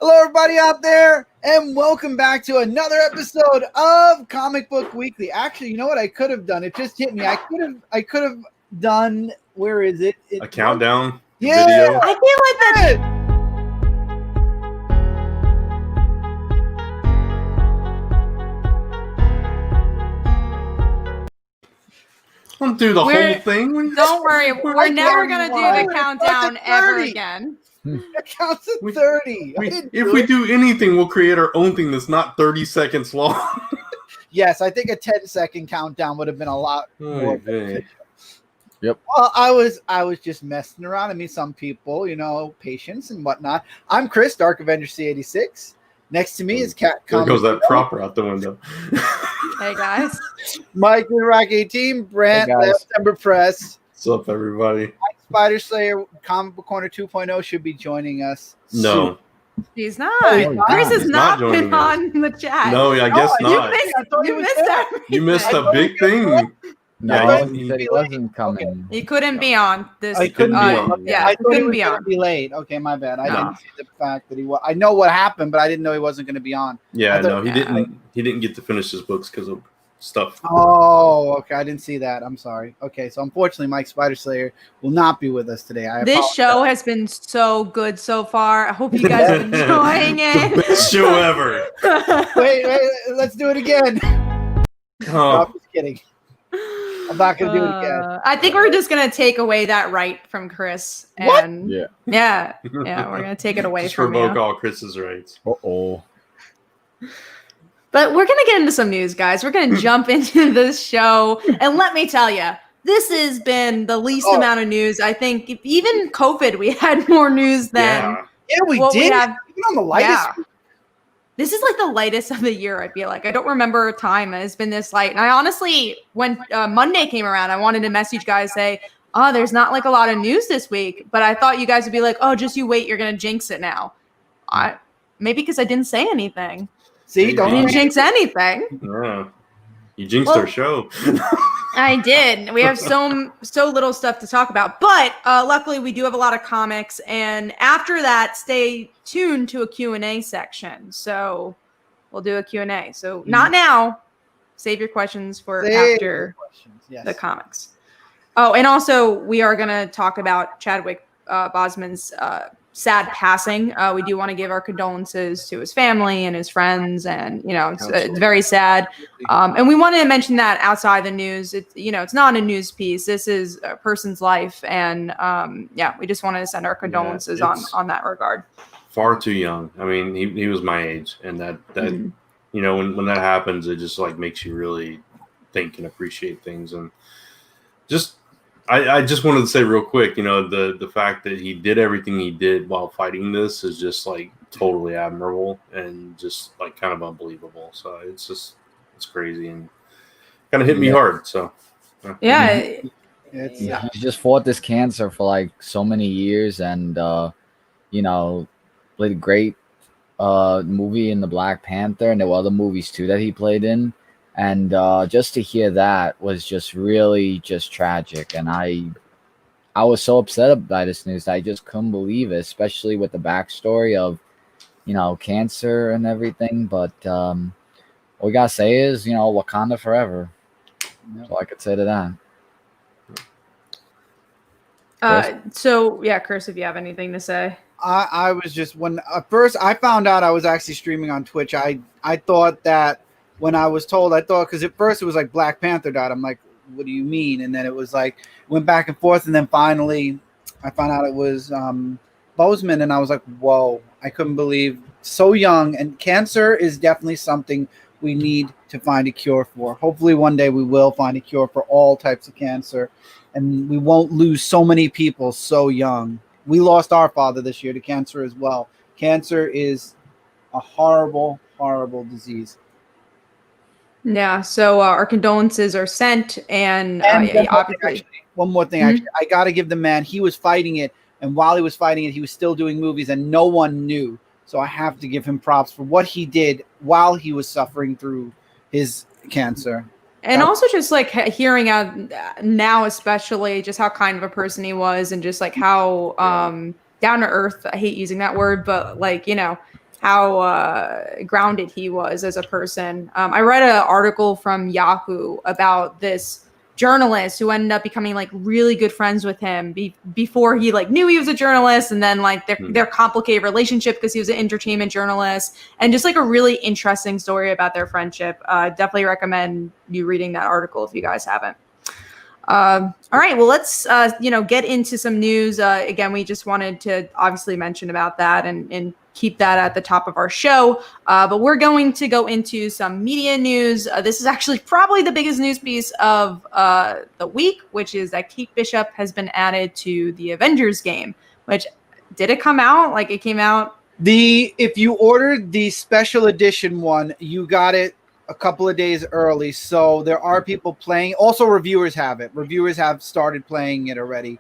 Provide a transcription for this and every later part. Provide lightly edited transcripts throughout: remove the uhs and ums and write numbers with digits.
Hello, everybody out there, and welcome back to another episode of Comic Book Weekly. Actually, you know what I could have done? It just hit me. I could have done. Where is it? A countdown Yeah, video. I feel like that. Don't do the whole thing. Don't worry, we're never gonna do the countdown ever 30. again. It counts at 30. If we do anything, we'll create our own thing that's not 30 seconds long. Yes, I think a 10-second countdown would have been a lot more beneficial. Yep. Well, I was just messing around. I mean, some people, patience and whatnot. I'm Chris, Dark Avenger C86. Next to me is Cat. There goes that proper out the window. Hey guys, Mike and Rocky Team, Brant, Hey, guys. September Press. What's up, everybody? Mike Spider Slayer, Comic Book Corner 2.0 should be joining us. No. he's not. he's not. Chris has He's not not been joining us. on the chat. No, I guess you not. You missed everything. You missed a big thing. No, Yeah, he said he wasn't coming. He couldn't be on this. I couldn't be on. Yeah, I he thought he couldn't was be going on. to be late. Okay, my bad. I No. didn't see the fact that he was. I know what happened, but I didn't know he wasn't going to be on. Yeah, I thought- no, he didn't. He didn't get to finish his books because of stuff. Oh, okay. I didn't see that. I'm sorry. Okay, so unfortunately, Mike Spider Slayer will not be with us today. I This apologize. show has been so good so far. I hope you guys are enjoying The it. best show ever. Wait, let's do it again. No, Oh, I'm just kidding. I'm not going to do it again. I think we're just gonna take away that right from Chris. What? And Yeah. yeah, we're gonna take it away just from revoke you. all Chris's rights. Uh-oh. But we're going to get into some news, guys. We're going to jump into this show. And let me tell you, this has been the least amount of news. I think even COVID, we had more news than Yeah. Yeah, we what we did. have. Even on the lightest. Yeah. This is like the lightest of the year, I feel like. I don't remember a time that has been this light. And I honestly, when Monday came around, I wanted to message guys, say, oh, there's not like a lot of news this week. But I thought you guys would be like, oh, just you wait. You're going to jinx it now. Maybe because I didn't say anything. See, Maybe. I don't didn't jinx anything. Yeah. You jinxed Well- our show. I did. We have so little stuff to talk about, but luckily we do have a lot of comics. And after that, stay tuned to a Q&A section. So we'll do a Q&A. So not now. Save your questions for Save after questions. Yes. the comics. Oh, and also we are going to talk about Chadwick Boseman's sad passing. We do want to give our condolences to his family and his friends, and it's very sad. And we wanted to mention that outside the news. It's not a news piece. This is a person's life, and we just wanted to send our condolences on that regard. Far too young. I mean, he was my age, and that when that happens, it just like makes you really think and appreciate things. And just I just wanted to say real quick, the fact that he did everything he did while fighting this is just like totally admirable and just like kind of unbelievable. So it's crazy and kind of hit me hard. So Yeah. It's, He just fought this cancer for like so many years, and played a great movie in the Black Panther, and there were other movies too that he played in. And just to hear that was just really just tragic. And I was so upset by this news. I just couldn't believe it, especially with the backstory of, cancer and everything. But what we got to say is, Wakanda forever. That's all I could say to that. Chris, if you have anything to say. I was just when at first I found out I was actually streaming on Twitch. I thought that when I was told, because at first it was like Black Panther died. I'm like, what do you mean? And then it was like went back and forth, and then finally I found out it was Boseman, and I was like, whoa! I couldn't believe so young. And cancer is definitely something we need to find a cure for. Hopefully, one day we will find a cure for all types of cancer, and we won't lose so many people so young. We lost our father this year to cancer as well. Cancer is a horrible, horrible disease. Yeah, so our condolences are sent, and obviously, one more thing, actually, I got to give the man, he was fighting it, and while he was fighting it, he was still doing movies, and no one knew. So I have to give him props for what he did while he was suffering through his cancer. And also just like hearing out now, especially just how kind of a person he was, and just like how down to earth. I hate using that word, but like grounded he was as a person. I read an article from Yahoo about this journalist who ended up becoming like really good friends with him before he like knew he was a journalist, and then like their complicated relationship because he was an entertainment journalist, and just like a really interesting story about their friendship. Definitely recommend you reading that article if you guys haven't. All right, well, let's get into some news. Again, we just wanted to obviously mention about that and keep that at the top of our show. But we're going to go into some media news. This is actually probably the biggest news piece of the week, which is that Kate Bishop has been added to the Avengers game. Which, did it come out? Like, it came out? If you ordered the special edition one, you got it a couple of days early. So there are people playing. Also, reviewers have it. Reviewers have started playing it already.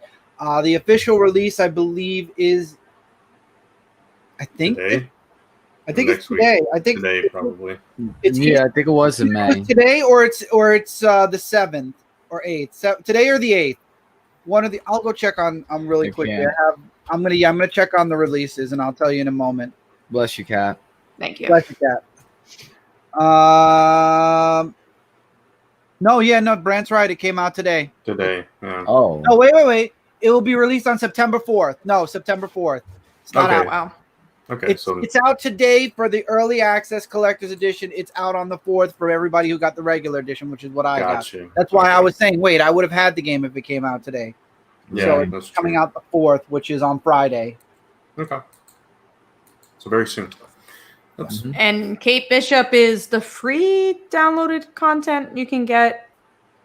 The official release, I believe, is I think Today? it's today. I think Today, probably. It's I think it was in May. today, or it's the 7th or 8th. Today or the 8th. One of the. I'll go check on really You quickly. can. I'm gonna check on the releases, and I'll tell you in a moment. Bless you, Cat. Thank you. Bless you, Cat. No, Brant's right. It came out today. Today. Yeah. Oh, No, wait. It will be released on September 4th. No, September 4th. It's not Okay. out. Wow. Okay. It's out today for the early access collector's edition. It's out on the 4th for everybody who got the regular edition, which is what I got. Gotcha. That's why Okay. I was saying, wait, I would have had the game if it came out today. Yeah, So that's it's coming true. out the 4th, which is on Friday. Okay. So very soon. That's And Kate Bishop is the free downloaded content you can get.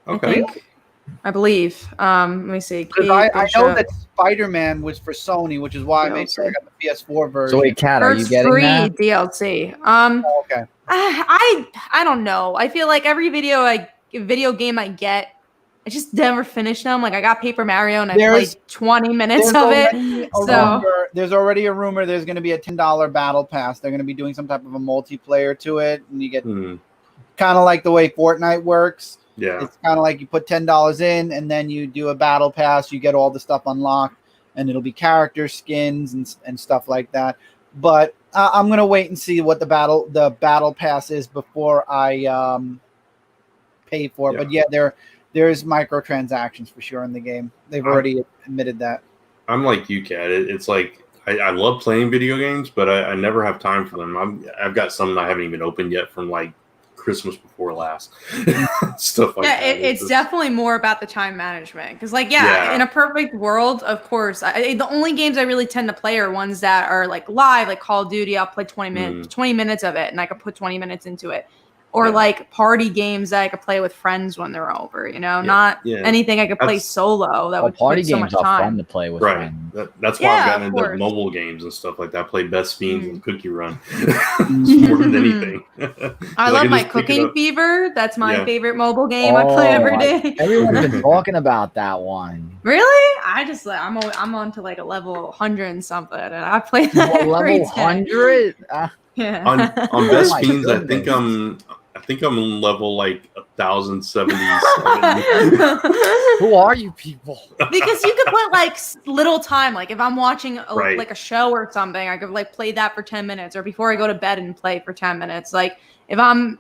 okay. I believe. Let me see. Because Kate I know Bishop. that Spider-Man was for Sony, which is why I made sure I got the PS4 version. so wait, Cat, are you First getting free that? DLC. Oh, okay. I don't know. I feel like every video game I get, I just never finish them. Like I got Paper Mario and I There's- played 20 minutes There's of it. already a So rumor- there's already a rumor there's going to be a $10 battle pass. They're going to be doing some type of a multiplayer to it, and you get kind of like the way Fortnite works. Yeah. It's kind of like you put $10 in, and then you do a battle pass. You get all the stuff unlocked, and it'll be character skins and stuff like that. But I'm gonna wait and see what the battle pass is before I pay for it. Yeah. But yeah, there's microtransactions for sure in the game. They've already admitted that. I'm like you, Kat. It's like I love playing video games, but I never have time for them. I've got some that I haven't even opened yet from like Christmas before last. Stuff like yeah, that. it's just- definitely more about the time management. Because like, Yeah. in a perfect world, of course, the only games I really tend to play are ones that are like live, like Call of Duty. I'll play 20 minutes of it, and I could put 20 minutes into it. Or Yeah. like party games that I could play with friends when they're over, not Yeah. anything I could play That's- solo that Well, would party take so games much are fun time. to play with Right. friends. That's why Yeah, I've gotten of into course. mobile games and stuff like that. I play Best Fiends and Cookie Run Mhm. more than anything. I 'Cause love can my just pick it Cooking up. Fever. That's my Yeah. favorite mobile game. I play every Oh, day. Everyone's been talking about that one. Really? I'm on to like a level 100 and something, and I play that every Level day. 100? Yeah. on Best my Fiends, I goodness. think I'm on level like 1077. Who are you people? Because you could put like little time, like if I'm watching Right. like a show or something, I could like play that for 10 minutes, or before I go to bed and play for 10 minutes. Like if I'm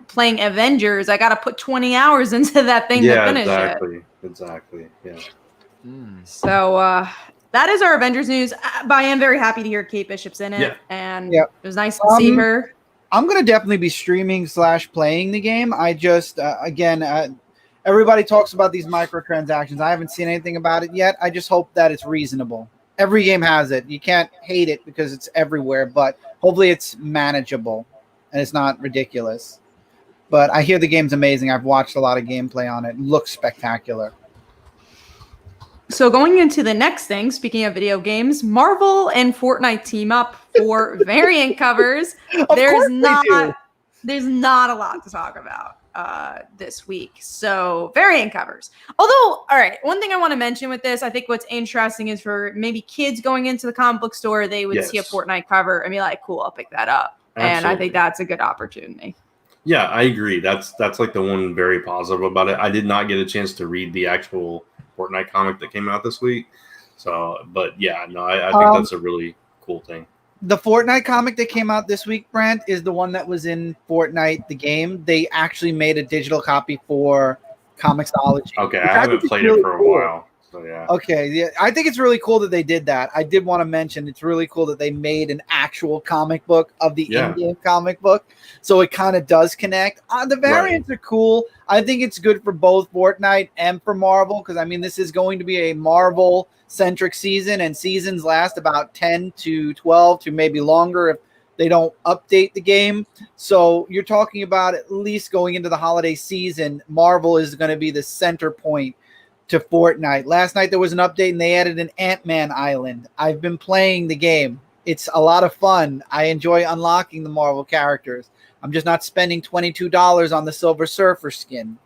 playing Avengers, I got to put 20 hours into that thing to Yeah, finish it. exactly. Yeah. So that is our Avengers news. But I am very happy to hear Kate Bishop's in it, Yeah. and Yep. it was nice to see her. I'm gonna definitely be streaming / playing the game. I just everybody talks about these microtransactions. I haven't seen anything about it yet. I just hope that it's reasonable. Every game has it. You can't hate it because it's everywhere, but hopefully it's manageable and it's not ridiculous. But I hear the game's amazing. I've watched a lot of gameplay on it. It looks spectacular. So going into the next thing, speaking of video games, Marvel and Fortnite team up for variant covers. Of course they do. There's not a lot to talk about this week. So variant covers. Although, all right, one thing I want to mention with this, I think what's interesting is for maybe kids going into the comic book store, they would see a Yes. Fortnite cover and be like, cool, I'll pick that up. And I Absolutely. think that's a good opportunity. Yeah, I agree. That's like the one very positive about it. I did not get a chance to read the actual Fortnite comic that came out this week. So, but yeah, no, I think that's a really cool thing. The Fortnite comic that came out this week, Brent, is the one that was in Fortnite, the game. They actually made a digital copy for Comixology. Okay, which I haven't think is played really it for a cool. while. So yeah. Okay, yeah, I think it's really cool that they did that. I did want to mention it's really cool that they made an actual comic book of the in-game comic book, so it kind of does connect. The variants are cool. I think it's good for both Fortnite and for Marvel because I mean this is going to be a Marvel-centric season, and seasons last about 10 to 12 to maybe longer if they don't update the game. So you're talking about at least going into the holiday season, Marvel is going to be the center point to Fortnite. Last night there was an update and they added an Ant-Man island. I've been playing the game. It's a lot of fun. I enjoy unlocking the Marvel characters. I'm just not spending $22 on the Silver Surfer skin.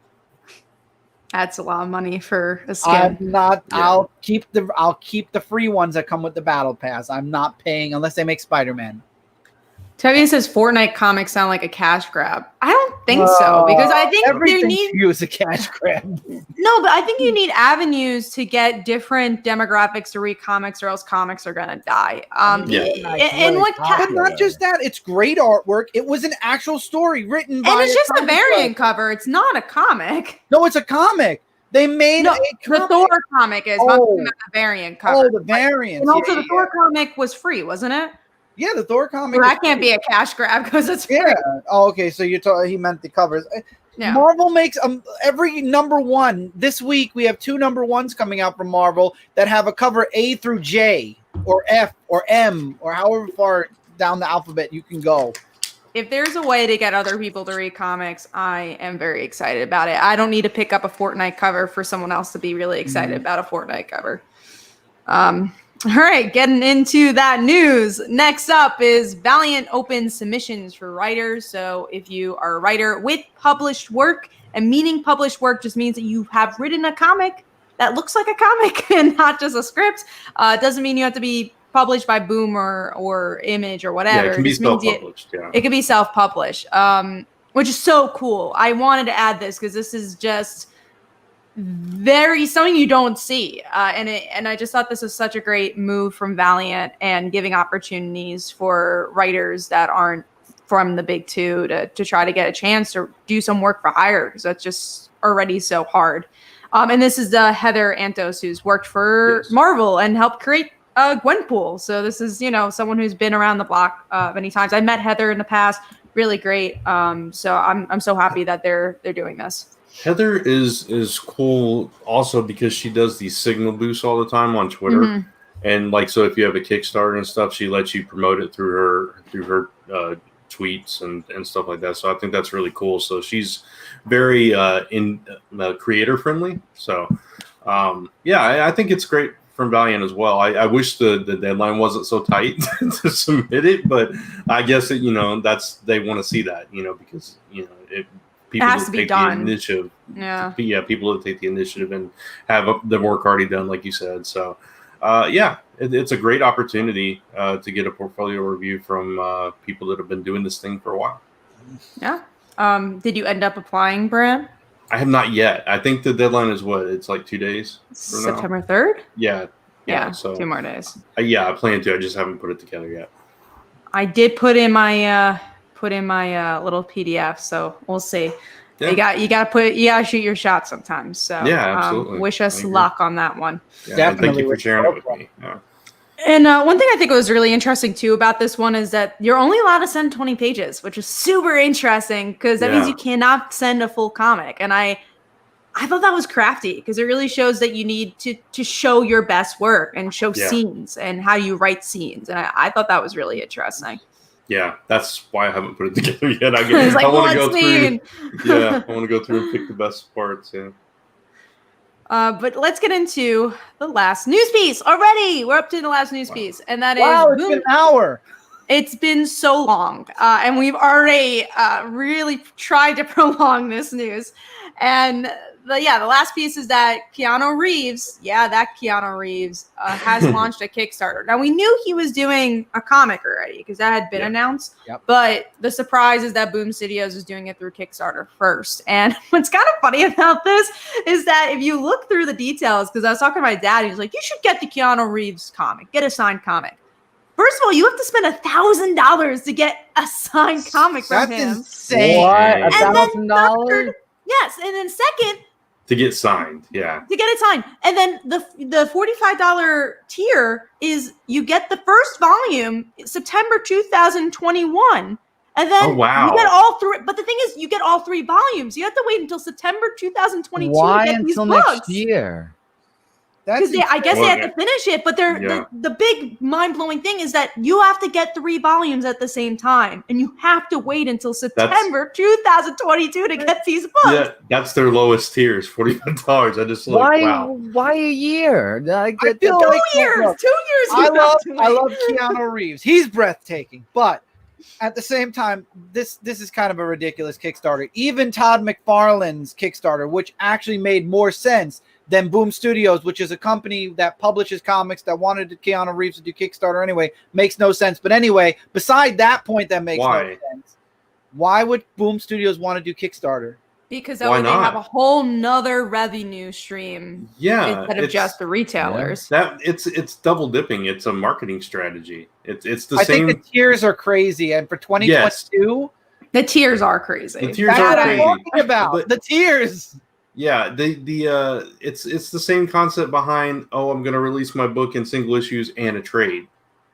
That's a lot of money for a skin. I'm not. Yeah. I'll keep the free ones that come with the battle pass. I'm not paying unless they make Spider-Man. Toby says Fortnite comics sound like a cash grab. I don't think so because I think everything to you is a cash grab. No, but I think you need avenues to get different demographics to read comics, or else comics are gonna die. But not just that, it's great artwork. It was an actual story written by. And it's just a variant cover. It's not a comic. No, it's a comic. They made a comic. The Thor comic is the variant cover. Oh, the variant. And also the Thor comic was free, wasn't it? Yeah, the Thor comic. Well, that can't be a cash grab because it's free. Yeah. Oh, okay. So you're talking. He meant the covers. Yeah. Marvel makes every number one. This week we have 2 number ones coming out from Marvel that have a cover A through J or F or M or however far down the alphabet you can go. If there's a way to get other people to read comics, I am very excited about it. I don't need to pick up a Fortnite cover for someone else to be really excited about a Fortnite cover. All right, getting into that news. Next up is Valiant open submissions for writers. So if you are a writer with published work, and meaning published work just means that you have written a comic that looks like a comic and not just a script. It doesn't mean you have to be published by Boom or Image or whatever. Yeah, it can be self-published. It can be self-published, which is so cool. I wanted to add this because this is just something you don't see, and I just thought this was such a great move from Valiant and giving opportunities for writers that aren't from the big 2 to try to get a chance to do some work for hire because that's just already so hard. And this is Heather Antos, who's worked for Marvel and helped create Gwenpool. So this is someone who's been around the block many times. I met Heather in the past, really great. So I'm so happy that they're doing this. Heather is cool also because she does these signal boosts all the time on Twitter, and so if you have a Kickstarter and stuff, she lets you promote it through her tweets and stuff like that. So I think that's really cool. So she's very creator friendly. So I think it's great from Valiant as well. I wish the deadline wasn't so tight to submit it, but I guess they want to see that because people it has that to be take done. The initiative. Yeah. People that take the initiative and have the work already done, like you said. So, it's a great opportunity to get a portfolio review from people that have been doing this thing for a while. Yeah. Did you end up applying, Brad? I have not yet. I think the deadline is what? It's like 2 days. September 3rd? Yeah. So 2 more days. I plan to. I just haven't put it together yet. I did put in my little PDF, so we'll see. Yeah. You gotta shoot your shot sometimes. So absolutely. Wish us luck on that one. Yeah, definitely. Thank you for sharing it with me. Yeah. And one thing I think was really interesting too about this one is that you're only allowed to send 20 pages, which is super interesting because that means you cannot send a full comic. And I thought that was crafty because it really shows that you need to show your best work and show scenes and how you write scenes. And I thought that was really interesting. Yeah, that's why I haven't put it together yet. I want to go through. I want to go through and pick the best parts. Yeah. But let's get into the last news piece already. We're up to the last news piece, and that is it's been an hour. It's been so long, and we've already really tried to prolong this news. And the last piece is that Keanu Reeves, has launched a Kickstarter. Now, we knew he was doing a comic already because that had been announced. Yep. But the surprise is that Boom Studios is doing it through Kickstarter first. And what's kind of funny about this is that if you look through the details, because I was talking to my dad, he was like, you should get the Keanu Reeves comic, get a signed comic. First of all, you have to spend $1,000 to get a signed comic from That's him. insane. What? And then $1,000? Yes, and then second, to get signed. Yeah. to get it signed. And then the $45 tier is you get the first volume September 2021. And then Oh, wow. you get all three. But the thing is, you get all 3 volumes. You have to wait until September 2022 Why to get these until books. next year? That's Because I guess they Well, have to finish it, but yeah. the big mind-blowing thing is that you have to get 3 volumes at the same time, and you have to wait until September 2022 to get these books. Yeah, that's their lowest tier is $45. I just like, Why? wow. Why a year? I feel 2 like years. look, 2 years. I you have love to I wait. love Keanu Reeves. He's breathtaking, but at the same time, this is kind of a ridiculous Kickstarter. Even Todd McFarlane's Kickstarter, which actually made more sense than Boom Studios, which is a company that publishes comics that wanted Keanu Reeves to do Kickstarter anyway, makes no sense. But anyway, beside that point that makes no sense, why would Boom Studios want to do Kickstarter? Because that Why way they not? have a whole nother revenue stream Yeah. instead of just the retailers. That it's double dipping. It's a marketing strategy. It's the I same. think the tiers are crazy, and for 2022, The tiers are crazy. The tiers that's are what I'm crazy. talking about. But- The tiers. Yeah, it's the same concept behind, I'm going to release my book in single issues and a trade.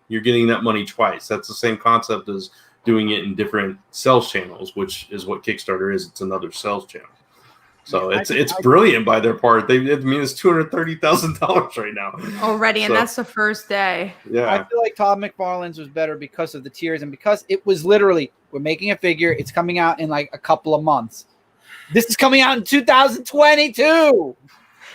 You're getting that money twice. That's the same concept as doing it in different sales channels, which is what Kickstarter is. It's another sales channel. So Yeah, it's brilliant by their part. It's $230,000 right now already, and So- that's the first day. I Yeah, feel like Todd McFarlane's was better because of the tiers and because it was literally, we're making a figure. It's coming out in like a couple of months. This is coming out in 2022.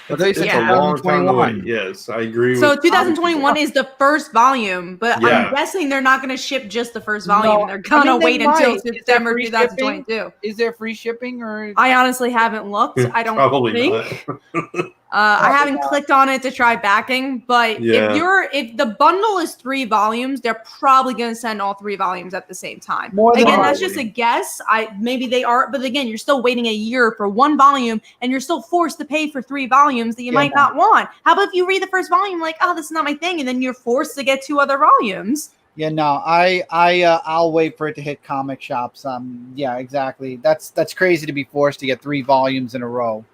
it's Yeah. a long time to wait. 2021. Yes, I agree. So with 2021 is the first volume, but Yeah. I'm guessing they're not going to ship just the first volume. No, They're going to I mean, they wait until might. Is there September free shipping? 2022. Is there free shipping or? I honestly haven't looked. I don't Probably think. not. I haven't clicked on it to try backing, but Yeah. if the bundle is 3 volumes, they're probably going to send all 3 volumes at the same time. More than Again, that's probably. just a guess. Maybe they are, but again, you're still waiting a year for 1 volume, and you're still forced to pay for 3 volumes that you might not want. How about if you read the first volume, like, oh, this is not my thing, and then you're forced to get 2 other volumes? Yeah, no, I'll wait for it to hit comic shops. Yeah, exactly. That's crazy to be forced to get 3 volumes in a row.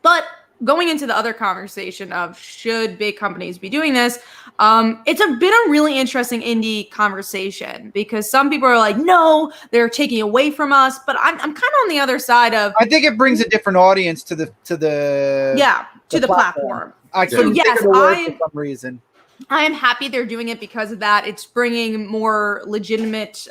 But going into the other conversation of should big companies be doing this, it's been a really interesting indie conversation because some people are like, no, they're taking away from us. But I'm kind of on the other side of, I think it brings a different audience to the platform. I couldn't yes, think of the word for some reason. I am happy they're doing it because of that. It's bringing more legitimate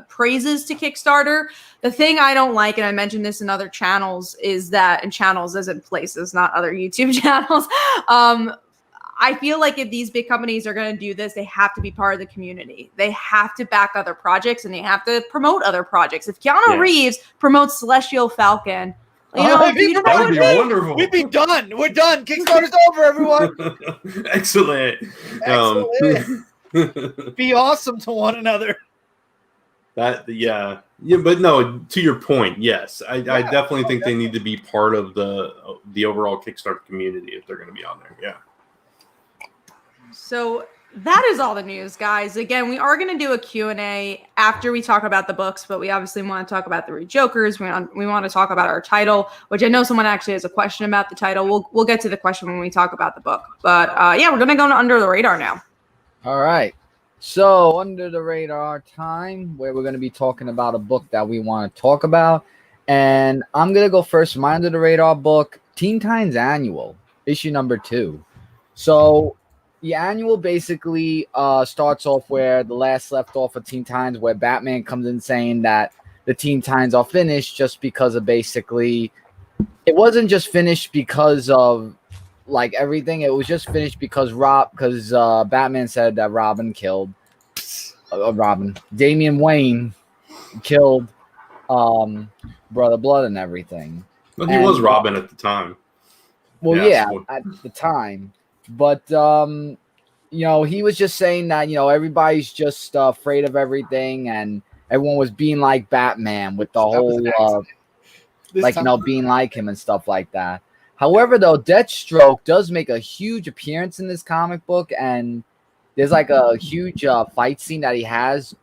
praises to Kickstarter. The thing I don't like, and I mentioned this in other channels, is that, and channels as in places, not other YouTube channels. I feel like if these big companies are going to do this, they have to be part of the community. They have to back other projects and they have to promote other projects. If Keanu Reeves promotes Celestial Falcon, you know that would be wonderful. We'd be done. We're done. Kickstarter's over, everyone. Excellent. Be awesome to one another. But no, to your point, yes, I definitely think they need to be part of the overall Kickstarter community if they're going to be on there. Yeah. So that is all the news, guys. Again, we are going to do a Q&A after we talk about the books, but we obviously want to talk about the Jokers. We want to talk about our title, which I know someone actually has a question about the title. We'll get to the question when we talk about the book. But we're going to go under the radar now. All right. So under the radar time, where we're going to be talking about a book that we want to talk about. And I'm going to go first. My under the radar book, Teen Titans Annual, issue number 2. So the annual basically starts off where the last left off of Teen Titans, where Batman comes in saying that the Teen Titans are finished just because of basically, it wasn't just finished because of like everything. It was just finished because Batman said that Damian Wayne killed Brother Blood and everything. Well, he was Robin at the time. Well, Yeah, at the time. But, he was just saying that, everybody's just afraid of everything and everyone was being like Batman with the whole, being like him and stuff like that. However, though, Deathstroke does make a huge appearance in this comic book and there's like a huge fight scene that he has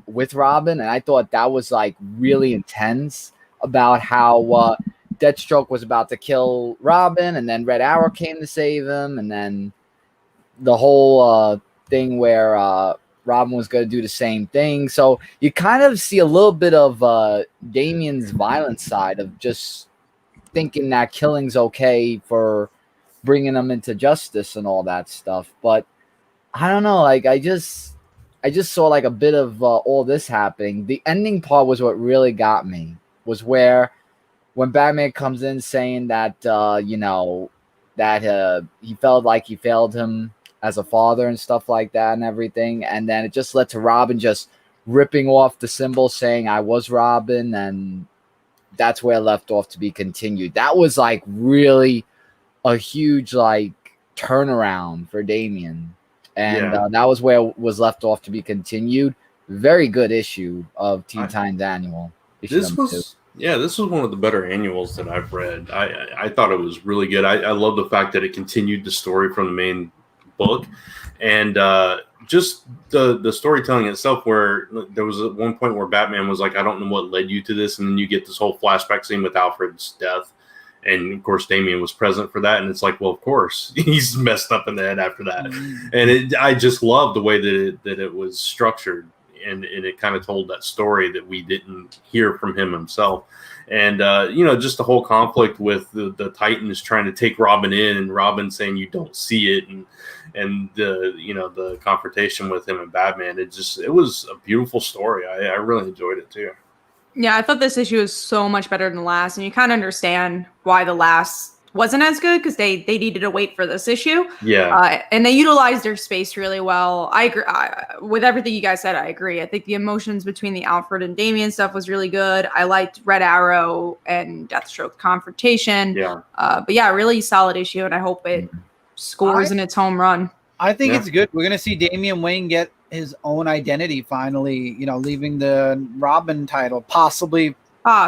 with Robin, and I thought that was like really intense about how Deathstroke was about to kill Robin, and then Red Arrow came to save him, and then the whole thing where Robin was going to do the same thing. So you kind of see a little bit of Damian's violent side of just thinking that killing's okay for bringing them into justice and all that stuff. But I don't know, like I just saw like a bit of all this happening. The ending part was what really got me, was where when Batman comes in saying that that he felt like he failed him as a father and stuff like that and everything, and then it just led to Robin just ripping off the symbol saying I was Robin, and that's where it left off to be continued. That was like really a huge like turnaround for Damian, and that was where it was left off to be continued. Very good issue of Teen Titans Annual. This was one of the better annuals that I've read. I thought it was really good. I love the fact that it continued the story from the main book, and just the storytelling itself, where there was at one point where Batman was like, I don't know what led you to this, and then you get this whole flashback scene with Alfred's death, and of course Damian was present for that, and it's like, well, of course he's messed up in the head after that. And I just love the way that it was structured, and it kind of told that story that we didn't hear from him himself. And just the whole conflict with the Titans trying to take Robin in, and Robin saying you don't see it, and the confrontation with him and Batman. It was a beautiful story. I really enjoyed it too. Yeah, I thought this issue was so much better than the last, and you kind of understand why the last wasn't as good, because they needed to wait for this issue. Yeah, and they utilized their space really well. I agree with everything you guys said. I agree. I think the emotions between the Alfred and Damian stuff was really good. I liked Red Arrow and Deathstroke confrontation. Yeah, but yeah, really solid issue, and I hope it scores in its home run. I think it's good. We're gonna see Damian Wayne get his own identity finally. Leaving the Robin title, possibly. Yeah.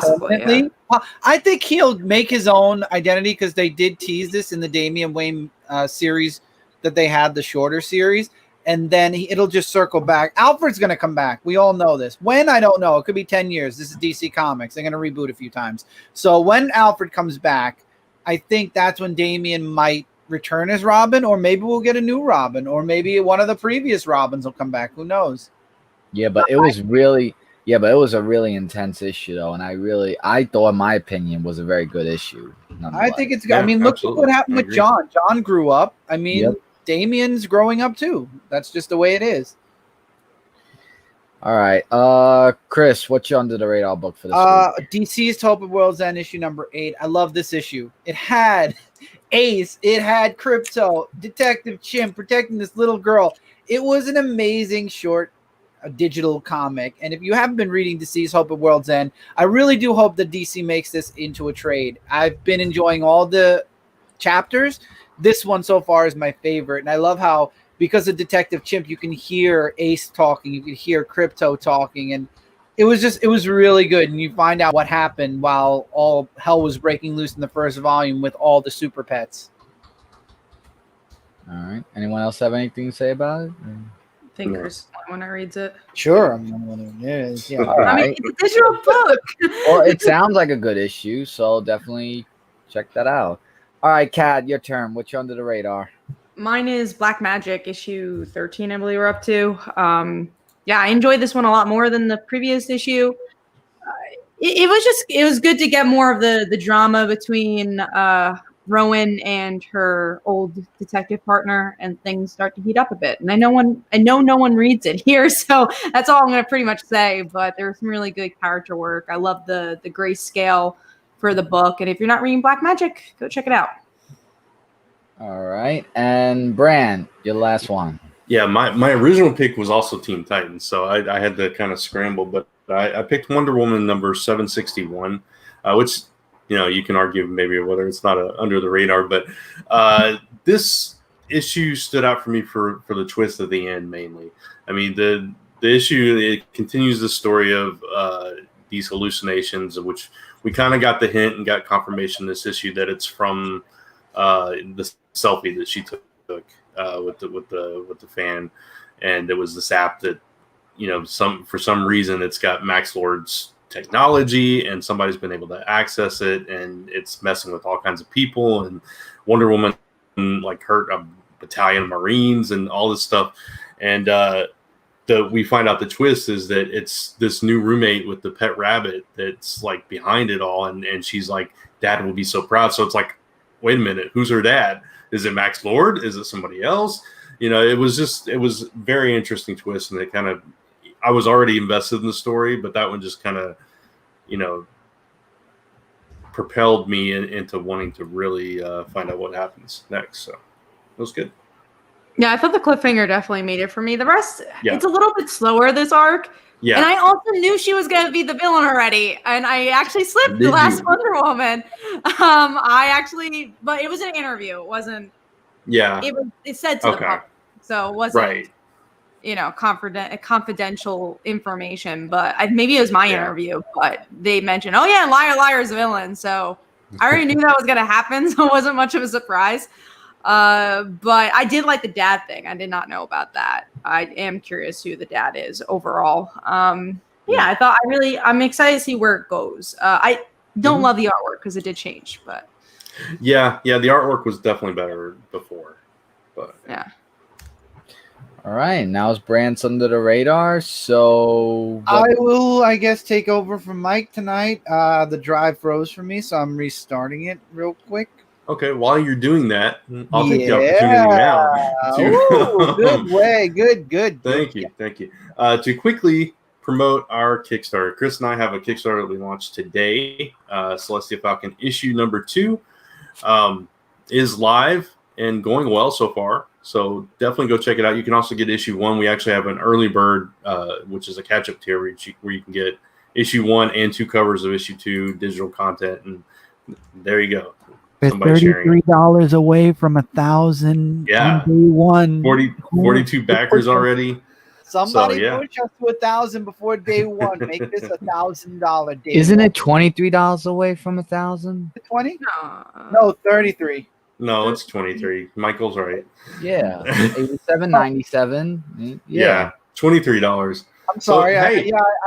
I think he'll make his own identity, because they did tease this in the Damian Wayne series that they had, the shorter series, and then it'll just circle back. Alfred's going to come back. We all know this. When, I don't know. It could be 10 years. This is DC Comics. They're going to reboot a few times. So when Alfred comes back, I think that's when Damian might return as Robin, or maybe we'll get a new Robin, or maybe one of the previous Robins will come back. Who knows? Yeah, but it was really... Yeah, but it was a really intense issue, though, and I thought, in my opinion, was a very good issue. I think it's good. I mean, look at what happened with John. John grew up. I mean, Damian's growing up, too. That's just the way it is. All right. Chris, what's your under the radar book for this week? DC's Hope of World's End, issue number 8. I love this issue. It had Ace. It had Crypto, Detective Chimp protecting this little girl. It was an amazing short a digital comic, and if you haven't been reading DC's Hope of World's End, I really do hope that DC makes this into a trade. I've been enjoying all the chapters. This one so far is my favorite, and I love how, because of Detective Chimp, you can hear Ace talking, you can hear Crypto talking, and it was really good. And you find out what happened while all hell was breaking loose in the first volume with all the super pets. All right. Anyone else have anything to say about it? Fingers when I reads it. Sure. All right. I mean, it's a digital book. Well, it sounds like a good issue, so definitely check that out. All right, Kat, your turn. What's your under the radar? Mine is Black Magic, issue 13, I believe we're up to. Yeah, I enjoyed this one a lot more than the previous issue. It was good to get more of the drama between Rowan and her old detective partner, and things start to heat up a bit. And I know no one reads it here, so that's all I'm going to pretty much say. But there was some really good character work. I love the grayscale for the book, and if you're not reading Black Magic, go check it out. All right, and Bran, your last one. Yeah, my original pick was also Teen Titans, so I had to kind of scramble, but I picked Wonder Woman number 761, which, you can argue maybe whether it's not under the radar, but this issue stood out for me for the twist at the end mainly. I mean, the issue, it continues the story of these hallucinations, of which we kind of got the hint and got confirmation in this issue that it's from the selfie that she took with the fan, and it was this app that, you know, for some reason it's got Max Lord's technology, and somebody's been able to access it, and it's messing with all kinds of people, and Wonder Woman like hurt a battalion of Marines and all this stuff, and we find out the twist is that it's this new roommate with the pet rabbit that's like behind it all, and she's like, Dad will be so proud. So it's like, wait a minute, who's her dad? Is it Max Lord? Is it somebody else? You know, it was very interesting twist, and it kind of, I was already invested in the story, but that one just kind of, you know, propelled me into wanting to really find out what happens next. So it was good. Yeah, I thought the cliffhanger definitely made it for me. The rest, it's a little bit slower, this arc. Yeah. And I also knew she was going to be the villain already. And I actually slipped the last Wonder Woman. But it was an interview. It wasn't. Yeah. It said to the public. So it wasn't, you know, confidential information. But maybe it was my interview. But they mentioned, oh, yeah, Liar, Liar's a villain. So I already knew that was going to happen. So it wasn't much of a surprise. But I did like the dad thing. I did not know about that. I am curious who the dad is overall. I'm excited to see where it goes. I don't love the artwork because it did change, but yeah, the artwork was definitely better before, but yeah. All right, now it's Brand's Under the Radar. So I will, I guess, take over from Mike tonight. The drive froze for me, so I'm restarting it real quick. Okay, while you're doing that, I'll take the opportunity now. Ooh, good way. Good. Thank you. To quickly promote our Kickstarter. Chris and I have a Kickstarter that we launched today. Celestia Falcon issue number 2 is live and going well so far. So definitely go check it out. You can also get issue 1. We actually have an early bird, which is a catch-up tier where you can get issue 1 and 2 covers of issue 2, digital content, and there you go. We're $33 away from 1,000. Yeah, day one. 42 backers already. Somebody push us to 1,000 before day one. Make this $1,000 day. Isn't it $23 away from 1,000? 20? No, 33. No, it's 23. Michael's right. Yeah, $87.97. Yeah, $23. I'm sorry. So,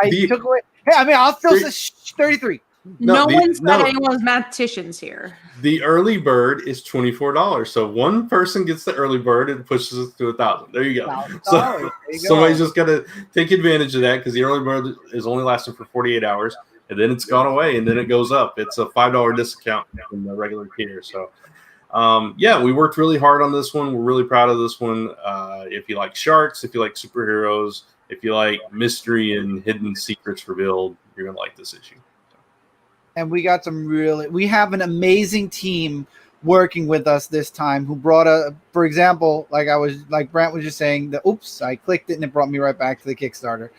I took away. Hey, I mean, I'll still say 33. No one's got anyone's mathematicians here. The early bird is $24. So one person gets the early bird and pushes it to 1,000. There you go. So somebody's just got to take advantage of that because the early bird is only lasting for 48 hours, and then it's gone away, and then it goes up. It's a $5 discount from the regular tier. So, we worked really hard on this one. We're really proud of this one. If you like sharks, if you like superheroes, if you like mystery and hidden secrets revealed, you're going to like this issue. And we got we have an amazing team working with us this time who brought for example, like Brent was just saying, I clicked it and it brought me right back to the Kickstarter.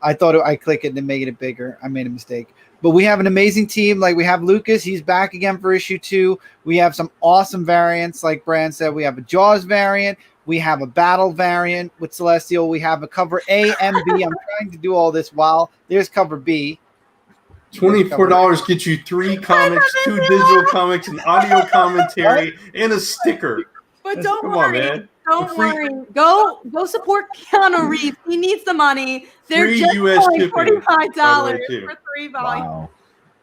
I thought I clicked it and it made it bigger. I made a mistake. But we have an amazing team. Like we have Lucas, he's back again for issue 2. We have some awesome variants. Like Brand said, we have a Jaws variant. We have a battle variant with Celestial. We have a cover A and B. I'm trying to do all this while there's cover B. $24 gets you 3 comics, 2 digital comics, an audio commentary, and a sticker. But don't worry. Don't worry. Go support Keanu Reeves. He needs the money. They're free just US only shipping, $45 for 3 volumes.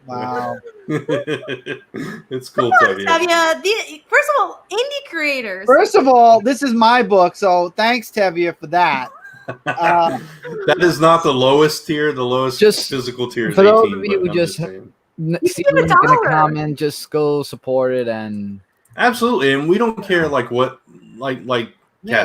Wow. It's cool, Tevye. First of all, indie creators. First of all, this is my book, so thanks, Tevye, for that. That is not the lowest tier. The lowest physical tier is for 18. Those of you who just see the link in the comment, just go support it and absolutely. And we don't care like Kat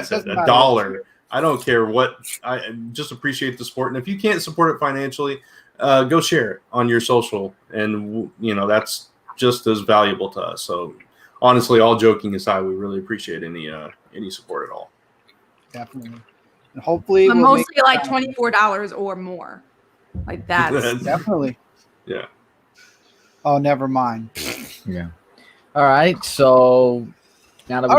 said, $1. I don't care what. I just appreciate the support. And if you can't support it financially, go share it on your social, and that's just as valuable to us. So honestly, all joking aside, we really appreciate any support at all. Definitely. And hopefully, but mostly like $24 or more. Like that's definitely. Yeah. Oh, never mind. Yeah. All right. So now that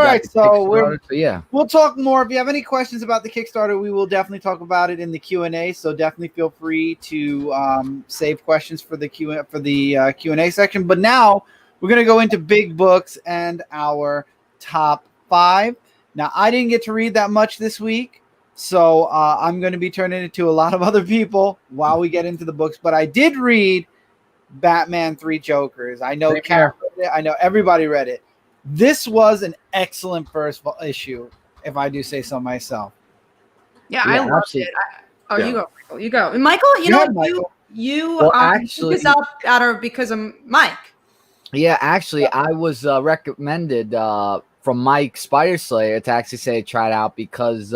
we'll talk more. If you have any questions about the Kickstarter, we will definitely talk about it in the Q&A. So definitely feel free to save questions for the Q&A section. But now we're going to go into big books and our top 5. Now, I didn't get to read that much this week, so I'm going to be turning it to a lot of other people while we get into the books. But I did read Batman 3 Jokers. I know Kat read it. I know everybody read it. This was an excellent first issue, if I do say so myself. Yeah, I loved it. You go, Michael. You go, Michael. You actually, picked this up because of Mike. Yeah, actually, I was recommended from Mike Spider Slayer to actually say try it out because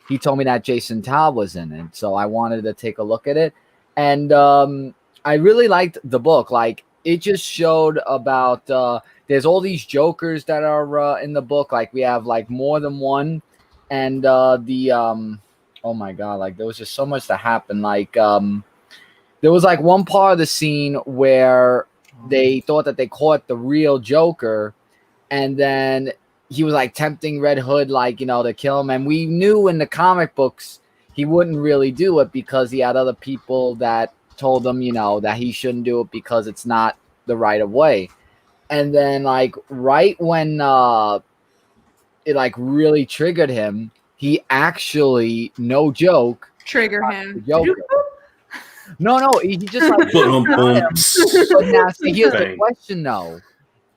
he told me that Jason Todd was in it, so I wanted to take a look at it, and I really liked the book. Like, it just showed about there's all these Jokers that are in the book. Like, we have like more than one, and oh my god, like there was just so much that happened. Like there was like one part of the scene where they thought that they caught the real Joker, and then he was like tempting Red Hood, like, you know, to kill him. And we knew in the comic books he wouldn't really do it because he had other people that told him, you know, that he shouldn't do it because it's not the right of way. And then like right when it like really triggered him, he actually, no joke, trigger him. No, he just like. But now, see, here's the question, though: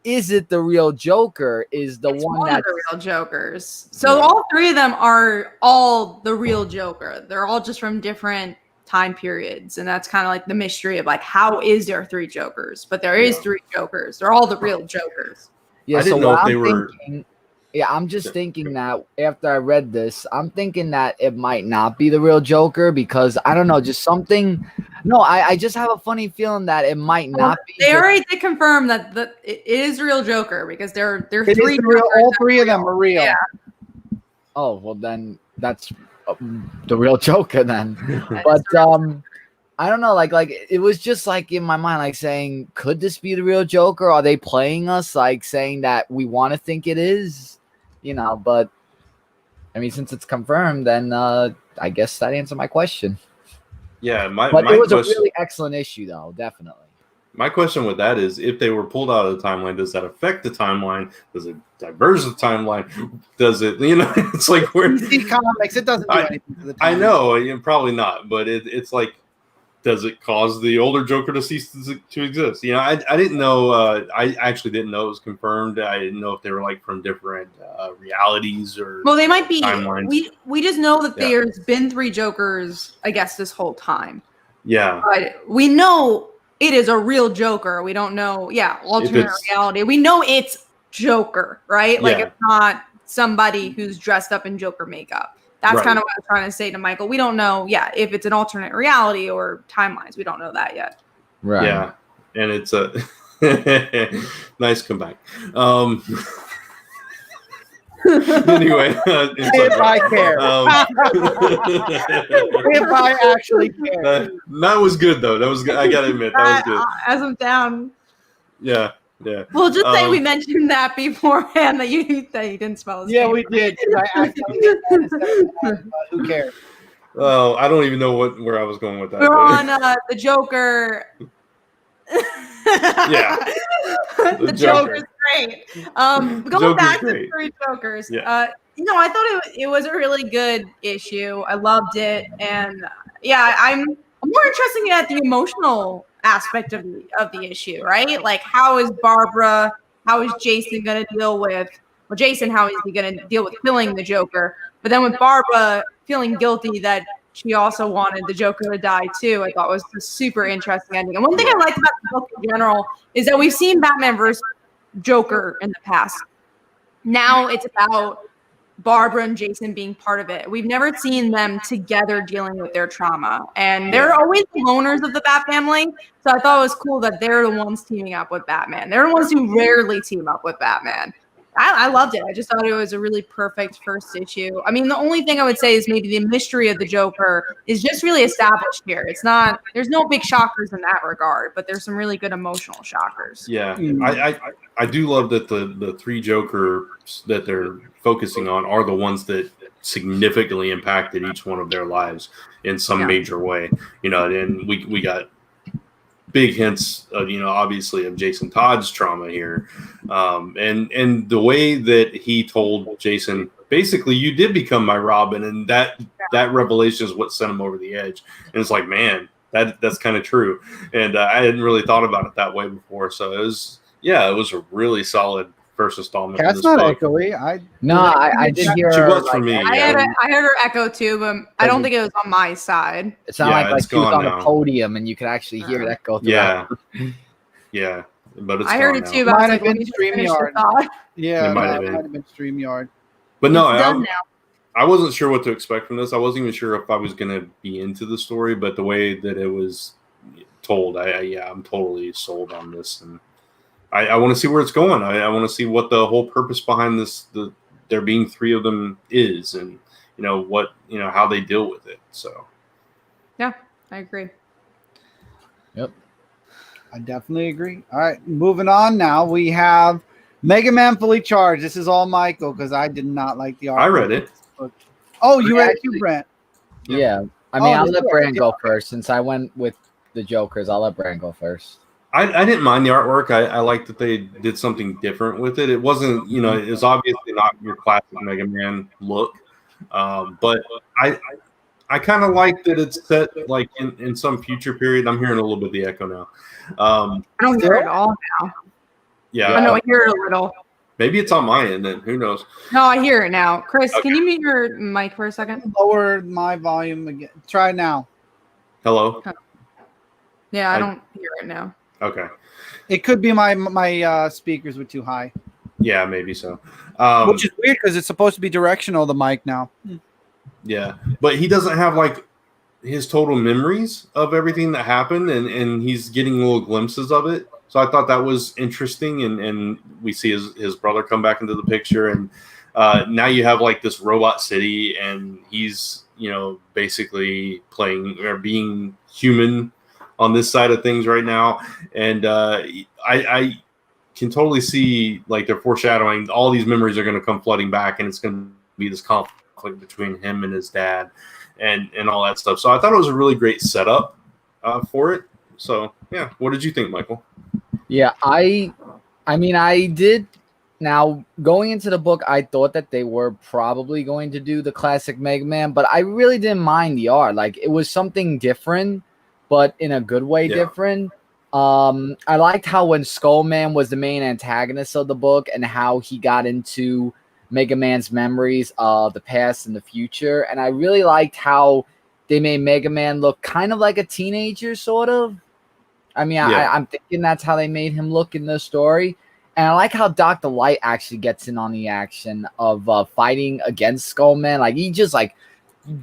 is it the real Joker? Is it's one that's the real Jokers? So all three of them are all the real Joker. They're all just from different time periods, and that's kind of like the mystery of like how is there three Jokers? But there is three Jokers. They're all the real Jokers. Yeah, I didn't know if they were. Yeah, I'm just thinking that after I read this, I'm thinking that it might not be the real Joker because I don't know, just something. No, I just have a funny feeling that it might not be. They already did confirm that it is the real Joker because they're three. All three of them are real. Yeah. Oh well, then that's the real Joker then. But I don't know, like it was just like in my mind, like saying, could this be the real Joker? Are they playing us, like saying that we want to think it is? You know, but I mean, since it's confirmed, then I guess that answered my question. Yeah, but it was a really excellent issue, though, definitely. My question with that is, if they were pulled out of the timeline, does that affect the timeline? Does it diverge the timeline? Does it, you know, it's like where DC Comics, it doesn't do anything to the timeline. I know, probably not, but it's like, does it cause the older Joker to cease to exist? You know, I didn't know. I actually didn't know it was confirmed. I didn't know if they were like from different realities or. Well, they might be. Timelines. We just know that there's been three Jokers, I guess, this whole time. Yeah. But we know it is a real Joker. We don't know. Yeah, alternate reality. We know it's Joker, right? Like it's not somebody who's dressed up in Joker makeup. That's kind of what I'm trying to say to Michael. We don't know, if it's an alternate reality or timelines. We don't know that yet. Right. Yeah, and it's a nice comeback. Anyway, if I care, if I actually care, that was good though. That was good. I gotta admit, that was good. As I'm down. Yeah. Well, just say we mentioned that beforehand that you didn't spell his name. We did. Who cares? Well, I don't even know where I was going with that. We're on the Joker. Yeah. The Joker's great. Going back to three Jokers. Yeah. I thought it was a really good issue. I loved it, and I'm more interested at the emotional aspect of the issue, right? Like, how is Jason going to deal with? Well, Jason, how is he going to deal with killing the Joker? But then with Barbara feeling guilty that she also wanted the Joker to die too, I thought was a super interesting ending. And one thing I liked about the book in general is that we've seen Batman versus Joker in the past. Now it's about Barbara and Jason being part of it. We've never seen them together dealing with their trauma. And they're always the loners of the Bat family. So I thought it was cool that they're the ones teaming up with Batman. They're the ones who rarely team up with Batman. I loved it. I just thought it was a really perfect first issue. I mean, the only thing I would say is maybe the mystery of the Joker is just really established here. There's no big shockers in that regard, but there's some really good emotional shockers. Yeah. I do love that the three Jokers that they're focusing on are the ones that significantly impacted each one of their lives in some major way. You know, and we got big hints of, obviously of Jason Todd's trauma here. And the way that he told Jason basically you did become my Robin, and that revelation is what sent him over the edge. And it's like, man, that's kind of true. And I hadn't really thought about it that way before. So it was a really solid first installment. Cat's not echoey. I did hear She her, was for me. I heard her echo too, but I don't think it was on my side. It sounded like she was on now. a podium and you could actually hear that go through. Yeah, but it's I heard it now. too, but I was like, Might have let me been just finish the StreamYard. thought. Yeah, It might have that been. StreamYard. But no, It's done now. I wasn't sure what to expect from this. I wasn't even sure if I was going to be into the story, but the way that it was told, I'm totally sold on this, and I want to see where it's going. I want to see what the whole purpose behind this, there being three of them is, and how they deal with it. So, Yeah, I agree. Yep. I definitely agree. All right, moving on now. We have Mega Man Fully Charged. This is all Michael because I did not like the art. I read it. Oh, you read it too, Brent? Yeah. I mean, I'll let Brand go first since I went with the Jokers. I'll let Brand go first. I didn't mind the artwork. I liked that they did something different with it. It wasn't, it was obviously not your classic Mega Man look, but I kind of like that it's set like in some future period. I'm hearing a little bit of the echo now. I don't hear it all now. Yeah, I know I hear it a little. maybe it's on my end. Then who knows? No, I hear it now. Chris, Okay. can you mute your mic for a second? Lower my volume again. Try now. Hello. Yeah, I don't hear it now. Okay. It could be my speakers were too high, Yeah, maybe so. which is weird because it's supposed to be directional. The mic now. Yeah, but he doesn't have like his total memories of everything that happened, and he's getting little glimpses of it. So I thought that was interesting, and we see his brother come back into the picture, and now you have like this robot city, and he's basically playing or being human on this side of things right now, and I can totally see like they're foreshadowing all these memories are going to come flooding back, and it's going to be this conflict between him and his dad, and all that stuff. So I thought it was a really great setup for it. So yeah, what did you think, Michael? Yeah, I mean, I did. Now, going into the book, I thought that they were probably going to do the classic Mega Man, but I really didn't mind the art. Like, it was something different, but in a good way different. I liked how when Skullman was the main antagonist of the book and how he got into Mega Man's memories of the past and the future. And I really liked how they made Mega Man look kind of like a teenager, sort of. I mean, I'm thinking that's how they made him look in the story. And I like how Dr. Light actually gets in on the action of fighting against Skullman. Like, he just, like,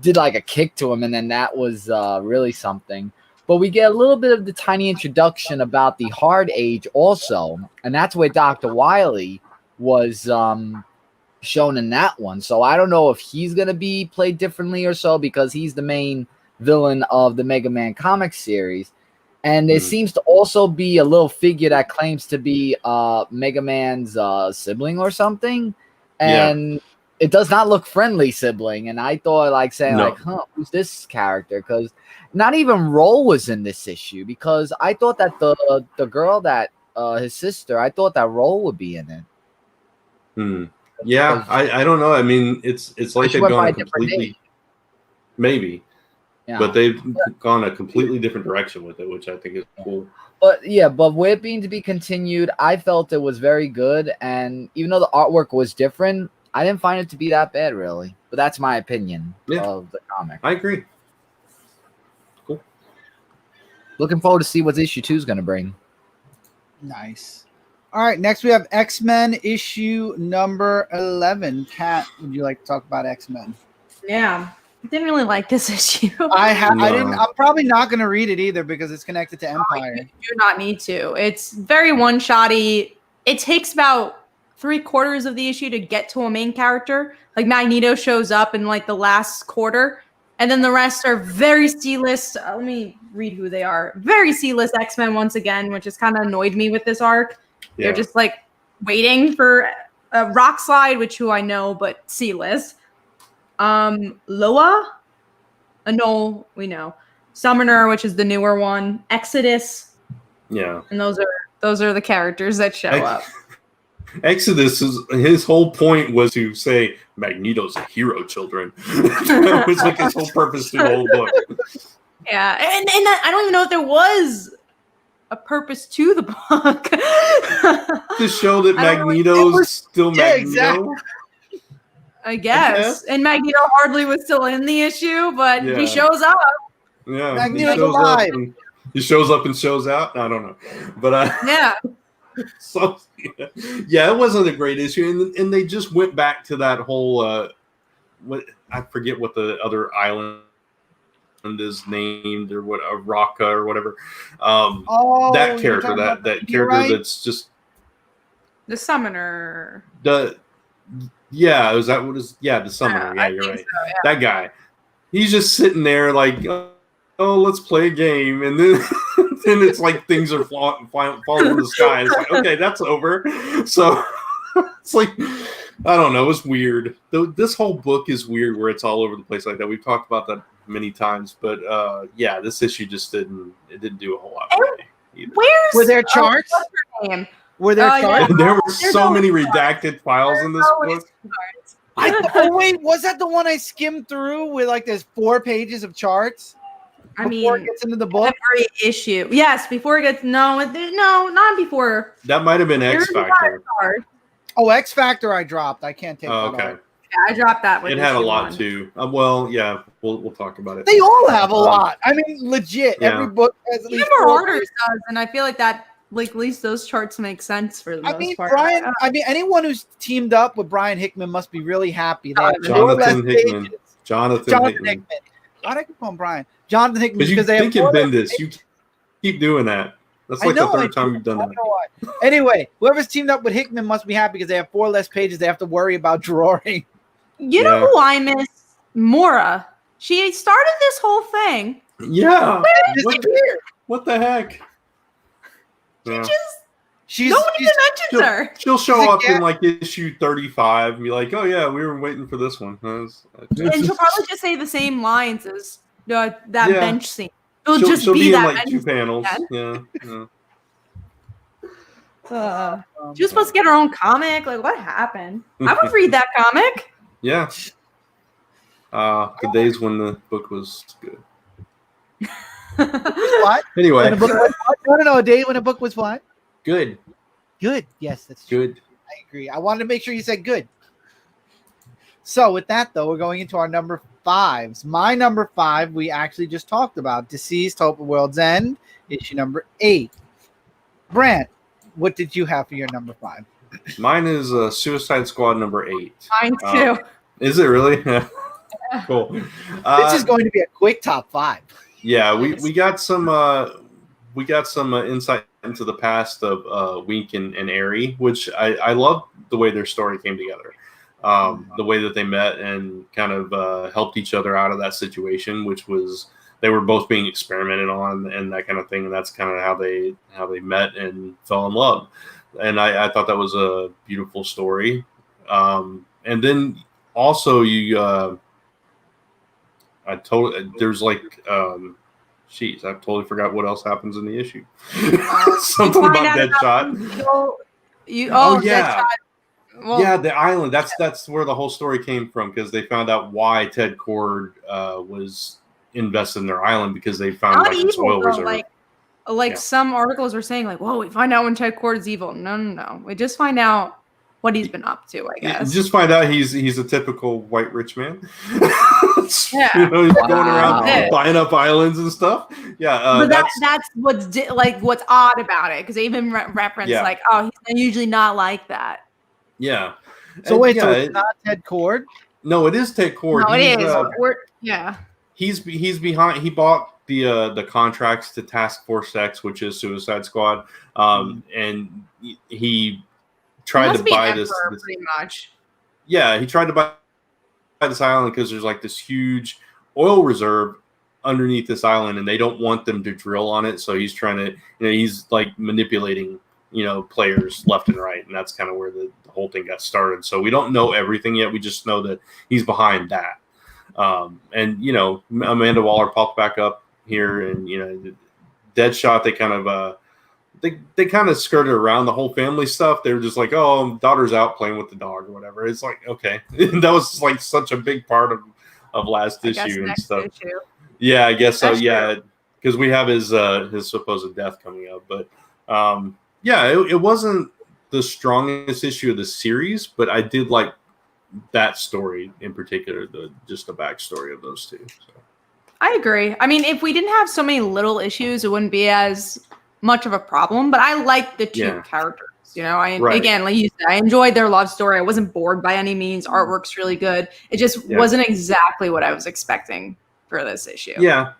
did, like, a kick to him, and then that was really something. But we get a little bit of the tiny introduction about the Hard Age also, and that's where Dr. Wily was shown in that one. So I don't know if he's going to be played differently or so, because he's the main villain of the Mega Man comic series. And there seems to also be a little figure that claims to be Mega Man's sibling or something. And it does not look friendly sibling. And I thought, like, saying, like, who's this character? Because not even Roll was in this issue, because I thought that the girl that his sister, I thought that Roll would be in it. Yeah, I don't know. I mean, it's like they've gone completely, maybe. Yeah. But they've gone a completely different direction with it, which I think is cool. But with it being to be continued, I felt it was very good. And even though the artwork was different, I didn't find it to be that bad, really. But that's my opinion of the comic. I agree. Cool. Looking forward to see what issue 2 is going to bring. Nice. All right, next we have X-Men issue number 11. Kat, would you like to talk about X-Men? Yeah. I didn't really like this issue. I'm probably not going to read it either because it's connected to Empyre. You do not need to. It's very one-shotty. It takes about 3/4 of the issue to get to a main character. Like, Magneto shows up in like the last quarter, and then the rest are very C-list. Let me read who they are. Very C-list X-Men once again, which has kind of annoyed me with this arc. Yeah. They're just like waiting for a Rock Slide, which who I know, but C-list. Loa, Anole, we know. Summoner, which is the newer one. Exodus. Yeah. And those are the characters that show up. Exodus his whole point was to say Magneto's a hero, children. That was like his whole purpose through the whole book. Yeah, and I don't even know if there was a purpose to the book. To show that Magneto's still Magneto. Exactly. I guess. And Magneto hardly was still in the issue, but he shows up. Yeah, Magneto's alive. He shows up and shows out. I don't know, but Yeah. So yeah, it wasn't a great issue, and they just went back to that whole what I forget what the other island is named or what Raqqa or whatever. That character, that character that's just the summoner. Is that what is? Yeah, the summoner. Yeah, you're right. So, yeah. That guy. He's just sitting there like, oh, let's play a game, and then then it's like things are falling from the sky. It's like, okay, that's over. So it's like, I don't know. It's weird. This whole book is weird, where it's all over the place like that. We've talked about that many times, but yeah, this issue just didn't do a whole lot for me either. Were there charts? What's her name? Were there charts? There were so many redacted files in this book. Wait, was that the one I skimmed through with like there's 4 pages of charts? Before it gets into the book? Every issue. Yes, before it gets no, not before. That might have been X Factor. Oh, X Factor I dropped. I can't take that okay. off. Yeah, I dropped that with it had a lot 1. too. Well, yeah, we'll talk about it. They all have a lot. I mean, legit. Yeah. Every book has at least Even 4 Marauders does, and I feel like that, like at least those charts make sense for the most part. Anyone who's teamed up with Brian Hickman must be really happy. They have Jonathan Hickman. Jonathan Hickman. Why do I keep calling Brian? Jonathan Hickman. Because you think in Bendis, you keep doing that. That's like the third time you've done that. Anyway, whoever's teamed up with Hickman must be happy because they have 4 less pages they have to worry about drawing. You know who I miss? Mora. She started this whole thing. Yeah. Disappeared. What the heck? No one even mentions her. She'll show up in like issue 35 and be like, "Oh yeah, we were waiting for this one." And she'll probably just say the same lines as that bench scene. It'll just she'll be in that like 2 panels. Yeah. She was supposed to get her own comic. Like, what happened? I would read that comic. Yeah. The days when the book was good. What? Anyway. No, a day when a book was what? Good. Good. Yes, that's true. Good. I agree. I wanted to make sure you said good. So with that, though, we're going into our number 5s. My number 5, we actually just talked about. Deceased, Hope of World's End, issue number 8. Brant, what did you have for your number 5? Mine is Suicide Squad number 8. Mine too. Is it really? Cool. This is going to be a quick top 5. Yeah, we got some insight into the past of Wink and Airy, which I love the way their story came together. The way that they met and kind of helped each other out of that situation, which was they were both being experimented on and that kind of thing, and that's kind of how they met and fell in love. And I thought that was a beautiful story. And then also there's like I totally forgot what else happens in the issue. Something about Deadshot. Deadshot. Well, yeah, the island. That's where the whole story came from, because they found out why Ted Kord was invested in their island, because they found like this oil reserve. Like some articles are saying, like, "Whoa, we find out when Ted Kord is evil." No. We just find out what he's been up to, I guess. Just find out he's a typical white rich man. Yeah, he's going around buying up islands and stuff. Yeah, but that's what's odd about it, because they even reference like, "Oh, he's usually not like that." Yeah. So wait, so it's not Ted Kord? No, it is Ted Kord. No, it is. He's behind. He bought the contracts to Task Force X, which is Suicide Squad, and he tried to buy this pretty much. Yeah, he tried to buy this island because there's like this huge oil reserve underneath this island, and they don't want them to drill on it. So he's trying to, he's like manipulating, players left and right, and that's kind of where the whole thing got started. So we don't know everything yet. We just know that he's behind that. And Amanda Waller popped back up here, and Deadshot, they kind of they kind of skirted around the whole family stuff. They were just like, oh, daughter's out playing with the dog or whatever. It's like, okay. That was like such a big part of last issue and stuff. Issue. Yeah, I guess so. Yeah, because we have his supposed death coming up. But it wasn't the strongest issue of the series, but I did like that story in particular, just the backstory of those two. So. I agree. I mean, if we didn't have so many little issues, it wouldn't be as much of a problem. But I like the two characters. You know, again, like you said, I enjoyed their love story. I wasn't bored by any means. Artwork's really good. It just wasn't exactly what I was expecting for this issue. Yeah,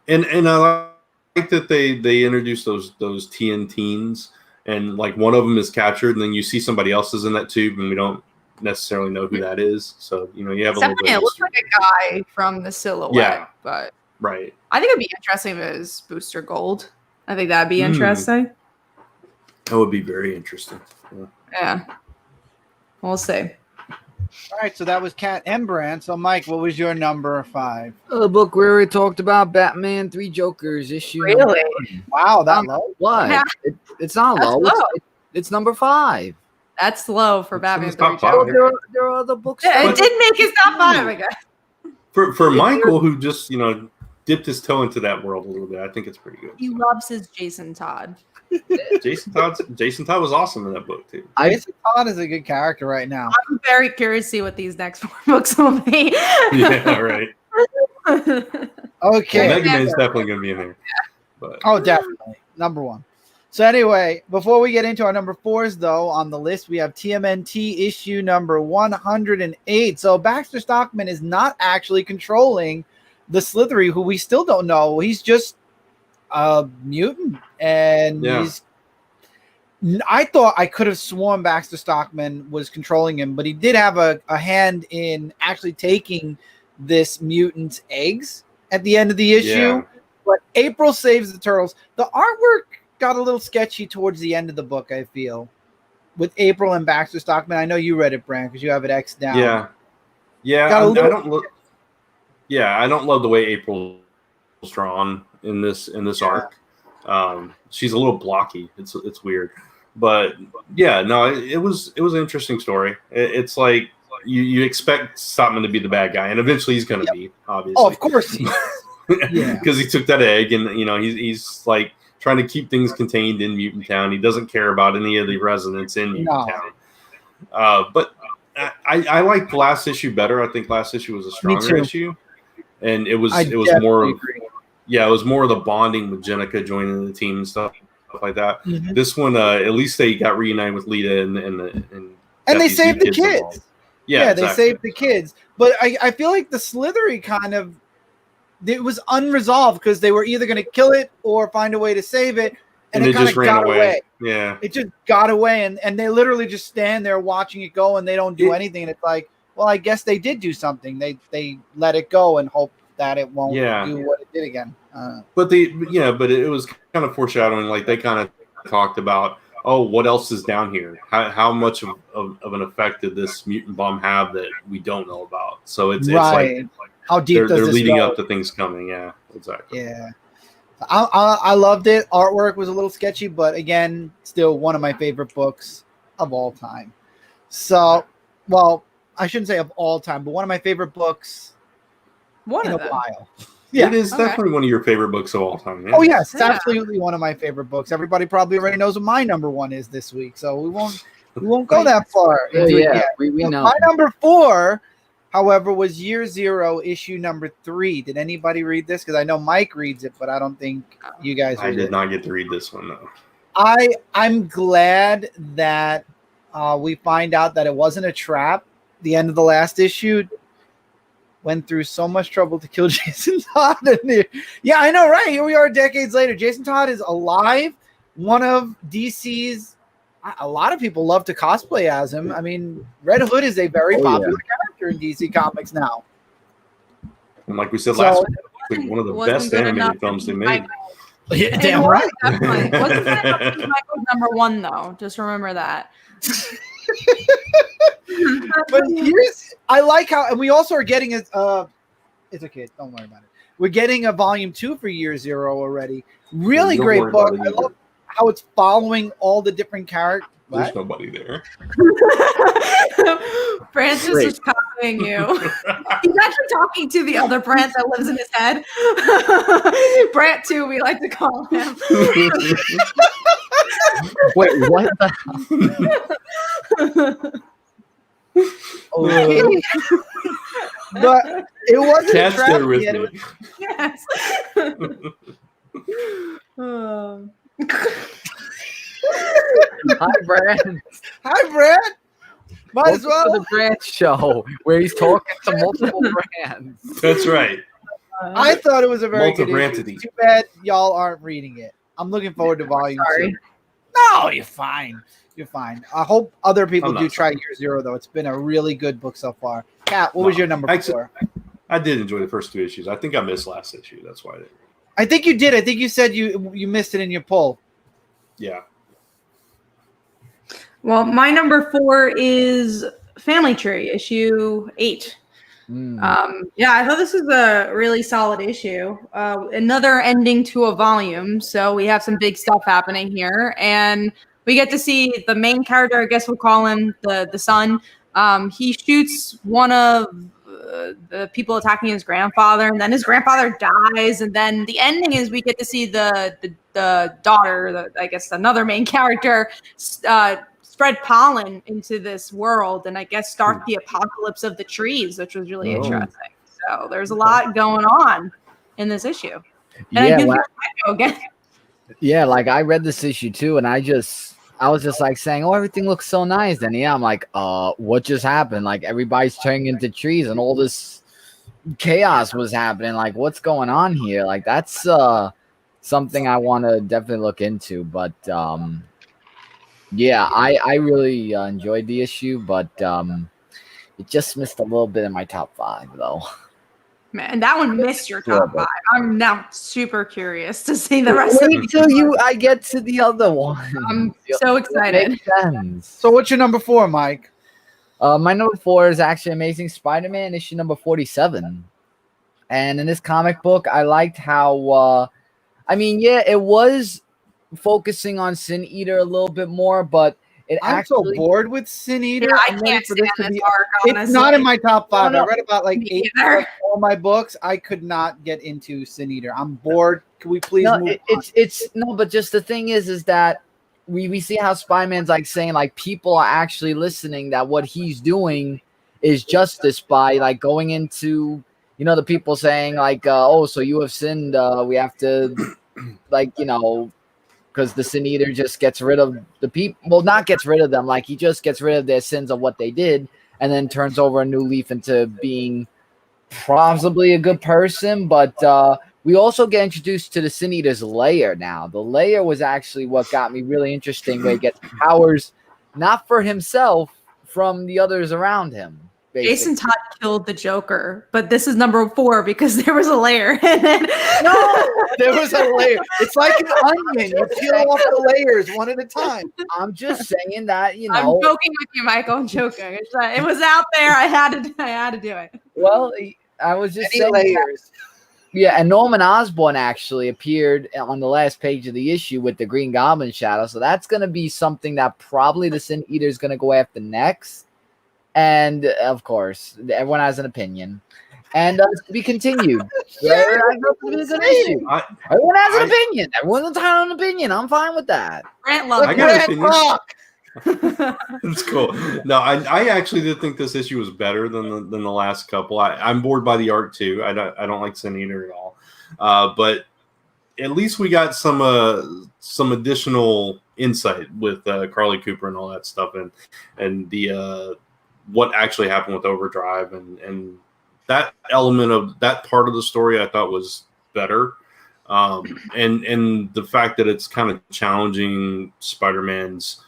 and I like that they introduced those TNTs, and like one of them is captured, and then you see somebody else is in that tube, and we don't necessarily know who that is. So you have a little bit. It looks like a guy from the silhouette, but right. I think it'd be interesting if it was Booster Gold. I think that'd be interesting. That would be very interesting. Yeah. We'll see. All right, so that was Kat and Brand. So, Mike, what was your number 5? The book we already talked about, Batman 3 Jokers issue. Really? Wow, that low? What? Yeah. It's not low. It's number 5. That's low for Batman 3 Jokers. There are other books. Yeah, it did make his top 5, I guess. For Michael, who just dipped his toe into that world a little bit, I think it's pretty good. He loves his Jason Todd. Jason Todd was awesome in that book too. Jason Todd is a good character right now. I'm very curious to see what these next 4 books will be. Yeah, right. Okay. Mega Man's definitely going to be in there. But. Oh, definitely. Number 1. So anyway, before we get into our number 4s, though, on the list, we have TMNT issue number 108. So Baxter Stockman is not actually controlling the Slithery, who we still don't know. He's just a mutant, and I thought I could have sworn Baxter Stockman was controlling him, but he did have a hand in actually taking this mutant's eggs at the end of the issue. Yeah. But April saves the turtles. The artwork got a little sketchy towards the end of the book, I feel, with April and Baxter Stockman. I know you read it, Brand, because you have it X down. Yeah. I don't love the way April's drawn in this arc. She's a little blocky. It's weird, but it was an interesting story. It's like you expect Stockman to be the bad guy, and eventually he's going to be, obviously. Oh, of course, because he took that egg, and he's like trying to keep things contained in Mutant Town. He doesn't care about any of the residents in Mutant Town. But I liked last issue better. I think last issue was a stronger issue, and it was more. It was more of the bonding with Jenica joining the team and stuff like that. Mm-hmm. This one, at least they got reunited with Lita and they saved the kids. Involved. Yeah, exactly. They saved the kids. But I feel like the Slithery it was unresolved because they were either going to kill it or find a way to save it, and it kind of got away. Yeah, it just got away, and they literally just stand there watching it go, and they don't do anything. And it's like, well, I guess they did do something. They let it go and hope that it won't do what it did again. But it was kind of foreshadowing. Like they kind of talked about, what else is down here? How much of an effect did this mutant bomb have that we don't know about? So it's like how deep they're leading up to things coming. Yeah, exactly. Yeah, I loved it. Artwork was a little sketchy, but again, still one of my favorite books of all time. So, well, I shouldn't say of all time, but one of my favorite books. In a while. Yeah, it is definitely one of your favorite books of all time. Yeah. Oh yes, it's absolutely one of my favorite books. Everybody probably already knows what my number 1 is this week, so we won't go that far. We know. My number 4, however, was Year Zero, issue number 3. Did anybody read this? Because I know Mike reads it, but I don't think you guys. I did not get to read this one though. I'm glad that we find out that it wasn't a trap. The end of the last issue. Went through so much trouble to kill Jason Todd. Yeah, I know, right? Here we are decades later. Jason Todd is alive. One of DC's, a lot of people love to cosplay as him. I mean, Red Hood is a very popular character in DC Comics now. And like we said last week, one of the best animated films they made. Yeah, damn right. Definitely. Wasn't Michael's number 1, though. Just remember that. But I like how, and we also are getting it's okay, don't worry about it. We're getting a volume 2 for Year Zero already. Really great book. I love how it's following all the different characters. There's nobody there. Francis is copying you. He's actually talking to the other Brant that lives in his head. Brant 2, we like to call him. Wait, what the Okay. But it wasn't Cat's there tragedy with yet. me. Yes. Oh. Hi, Brand. Hi, Brad. Might as Welcome to well. the Brand Show, where he's talking to multiple brands. That's right. I thought it was a very good issue. Multibrantity. Too bad y'all aren't reading it. I'm looking forward to volume Sorry. 2. No, you're fine. You're fine. I hope other people I'm do not try Year Zero, though. It's been a really good book so far. Kat, what was your number Actually, 4? I did enjoy the first 2 issues. I think I missed last issue. That's why I didn't. I think you did. I think you said you missed it in your poll. Yeah. Well, my number 4 is Family Tree, issue 8. Yeah, I thought this was a really solid issue. Another ending to a volume, so we have some big stuff happening here, and we get to see the main character. I guess we'll call him the son. He shoots one of the people attacking his grandfather, and then his grandfather dies, and then the ending is we get to see the daughter, I guess another main character, spread pollen into this world and I guess start the apocalypse of the trees, which was really interesting. So there's a lot going on in this issue. And Yeah, it gives me a again. Yeah, like I read this issue too, and I was just like saying, "Oh, everything looks so nice." And yeah, I'm like, what just happened? Like everybody's turning into trees, and all this chaos was happening. Like, what's going on here? Like that's something I want to definitely look into. But yeah, I really enjoyed the issue, but it just missed a little bit in my top 5 though. Man, that one missed your top 5. I'm now super curious to see the rest of Wait till I get to the other one. I'm so excited. Makes sense. So what's your number 4, Mike? My number 4 is actually Amazing Spider-Man issue number 47. And in this comic book, I liked how it was focusing on Sin Eater a little bit more, but I'm actually so bored with Sin Eater. Yeah, I I'm ready can't for this stand to this be. arc, It's honestly. not in my top 5. No. I read about like Me 8 either. of all my books. I could not get into Sin Eater. I'm bored. Can we please no, move it's no, but just the thing is that we see how Spider-Man's like saying like people are actually listening, that what he's doing is justice by like going into, the people saying like, oh, so you have sinned, we have to like, because the Sin Eater just gets rid of the people. Well, not gets rid of them. Like he just gets rid of their sins of what they did, and then turns over a new leaf into being possibly a good person. But we also get introduced to the Sin Eater's lair now. The lair was actually what got me really interesting, where he gets powers not for himself, from the others around him. Basically. Jason Todd killed the Joker, but this is number 4 because there was a layer. And then No, there was a layer. It's like an onion. You peel off the layers one at a time. I'm just saying that, I'm joking with you, Michael. I'm joking. It was out there. I had to do it. Well, I was just Many saying that. layers. Yeah, and Norman Osborn actually appeared on the last page of the issue with the Green Goblin shadow. So that's going to be something that probably the Sin Eater is going to go after next. And, of course, everyone has an opinion. And to be continued. Everyone has an opinion. Everyone's entitled to an opinion. I'm fine with that. Grant loves I got an Red opinion. Rock. It's cool. No, I actually did think this issue was better than the last couple. I'm bored by the art too. I don't like Sin Eater at all. But at least we got some additional insight with Carly Cooper and all that stuff, and the what actually happened with Overdrive, and that element of that part of the story I thought was better. And the fact that it's kind of challenging Spider-Man's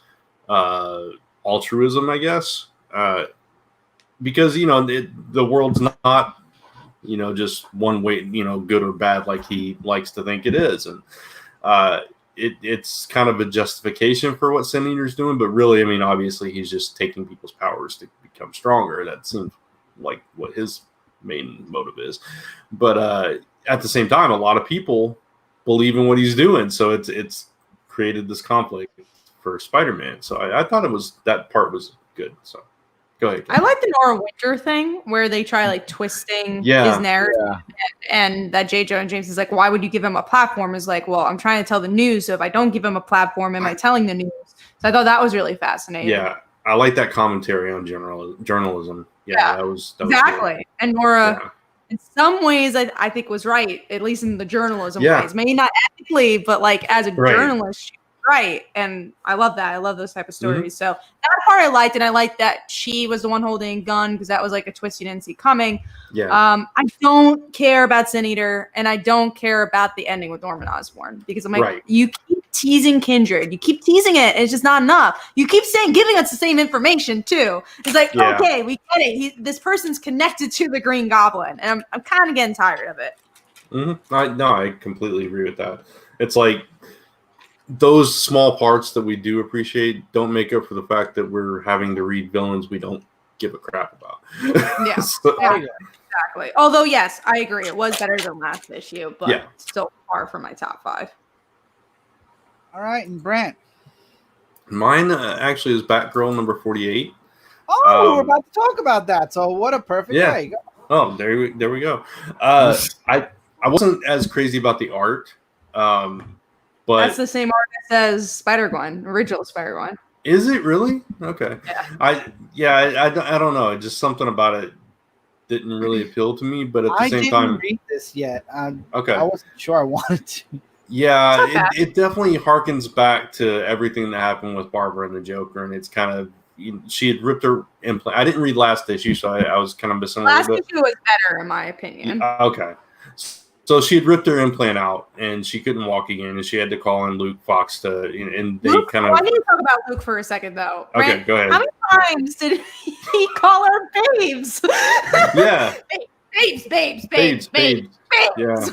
altruism, I guess, because the world's not just one way, good or bad like he likes to think it is, and it's kind of a justification for what Sin Eater's doing, but really, I mean, obviously he's just taking people's powers to become stronger. That seems like what his main motive is, but at the same time, a lot of people believe in what he's doing, so it's created this conflict for Spider-Man. So I thought that part was good. So go ahead. I like the Nora Winter thing where they try like twisting his narrative, and that J. Jonah James is like, why would you give him a platform? Is like, well, I'm trying to tell the news, so if I don't give him a platform, am I telling the news? So I thought that was really fascinating. Yeah, I like that commentary on journalism. Yeah, that was exactly. Good. And Nora, in some ways, I think was right, at least in the journalism ways. Maybe not ethically, but like as a journalist, she was right. And I love that. I love those type of stories. So that part I liked, and I liked that she was the one holding a gun because that was like a twist you didn't see coming. Yeah. I don't care about Sin Eater, and I don't care about the ending with Norman Osborn because I'm like, you keep teasing Kindred, you keep teasing it, and it's just not enough. You keep giving us the same information too. It's like, okay, we get it. This person's connected to the Green Goblin, and I'm kind of getting tired of it. I completely agree with that. It's like those small parts that we do appreciate don't make up for the fact that we're having to read villains we don't give a crap about. Yeah, exactly. Although, yes, I agree. It was better than last issue, but still far from my top 5. All right, and Brant. Mine actually is Batgirl number 48. Oh, we're about to talk about that. So what a perfect way. Go. Oh, there we go. I wasn't as crazy about the art, but that's the same artist as Spider-Gwen, original Spider-Gwen. Is it really? Okay. Yeah. I don't know. Just something about it didn't really appeal to me, but at the same time, I didn't read this yet. Okay. I wasn't sure I wanted to. Yeah, it definitely harkens back to everything that happened with Barbara and the Joker, and it's kind of she had ripped her implant. I didn't read last issue, so I was kind of missing a little bit. Last issue was better, in my opinion. Okay. So she had ripped her implant out, and she couldn't walk again, and she had to call in Luke Fox and they kind of. I need to talk about Luke for a second, though. Okay, Brant, go ahead. How many times did he call her babes? Yeah. Babes. Yeah.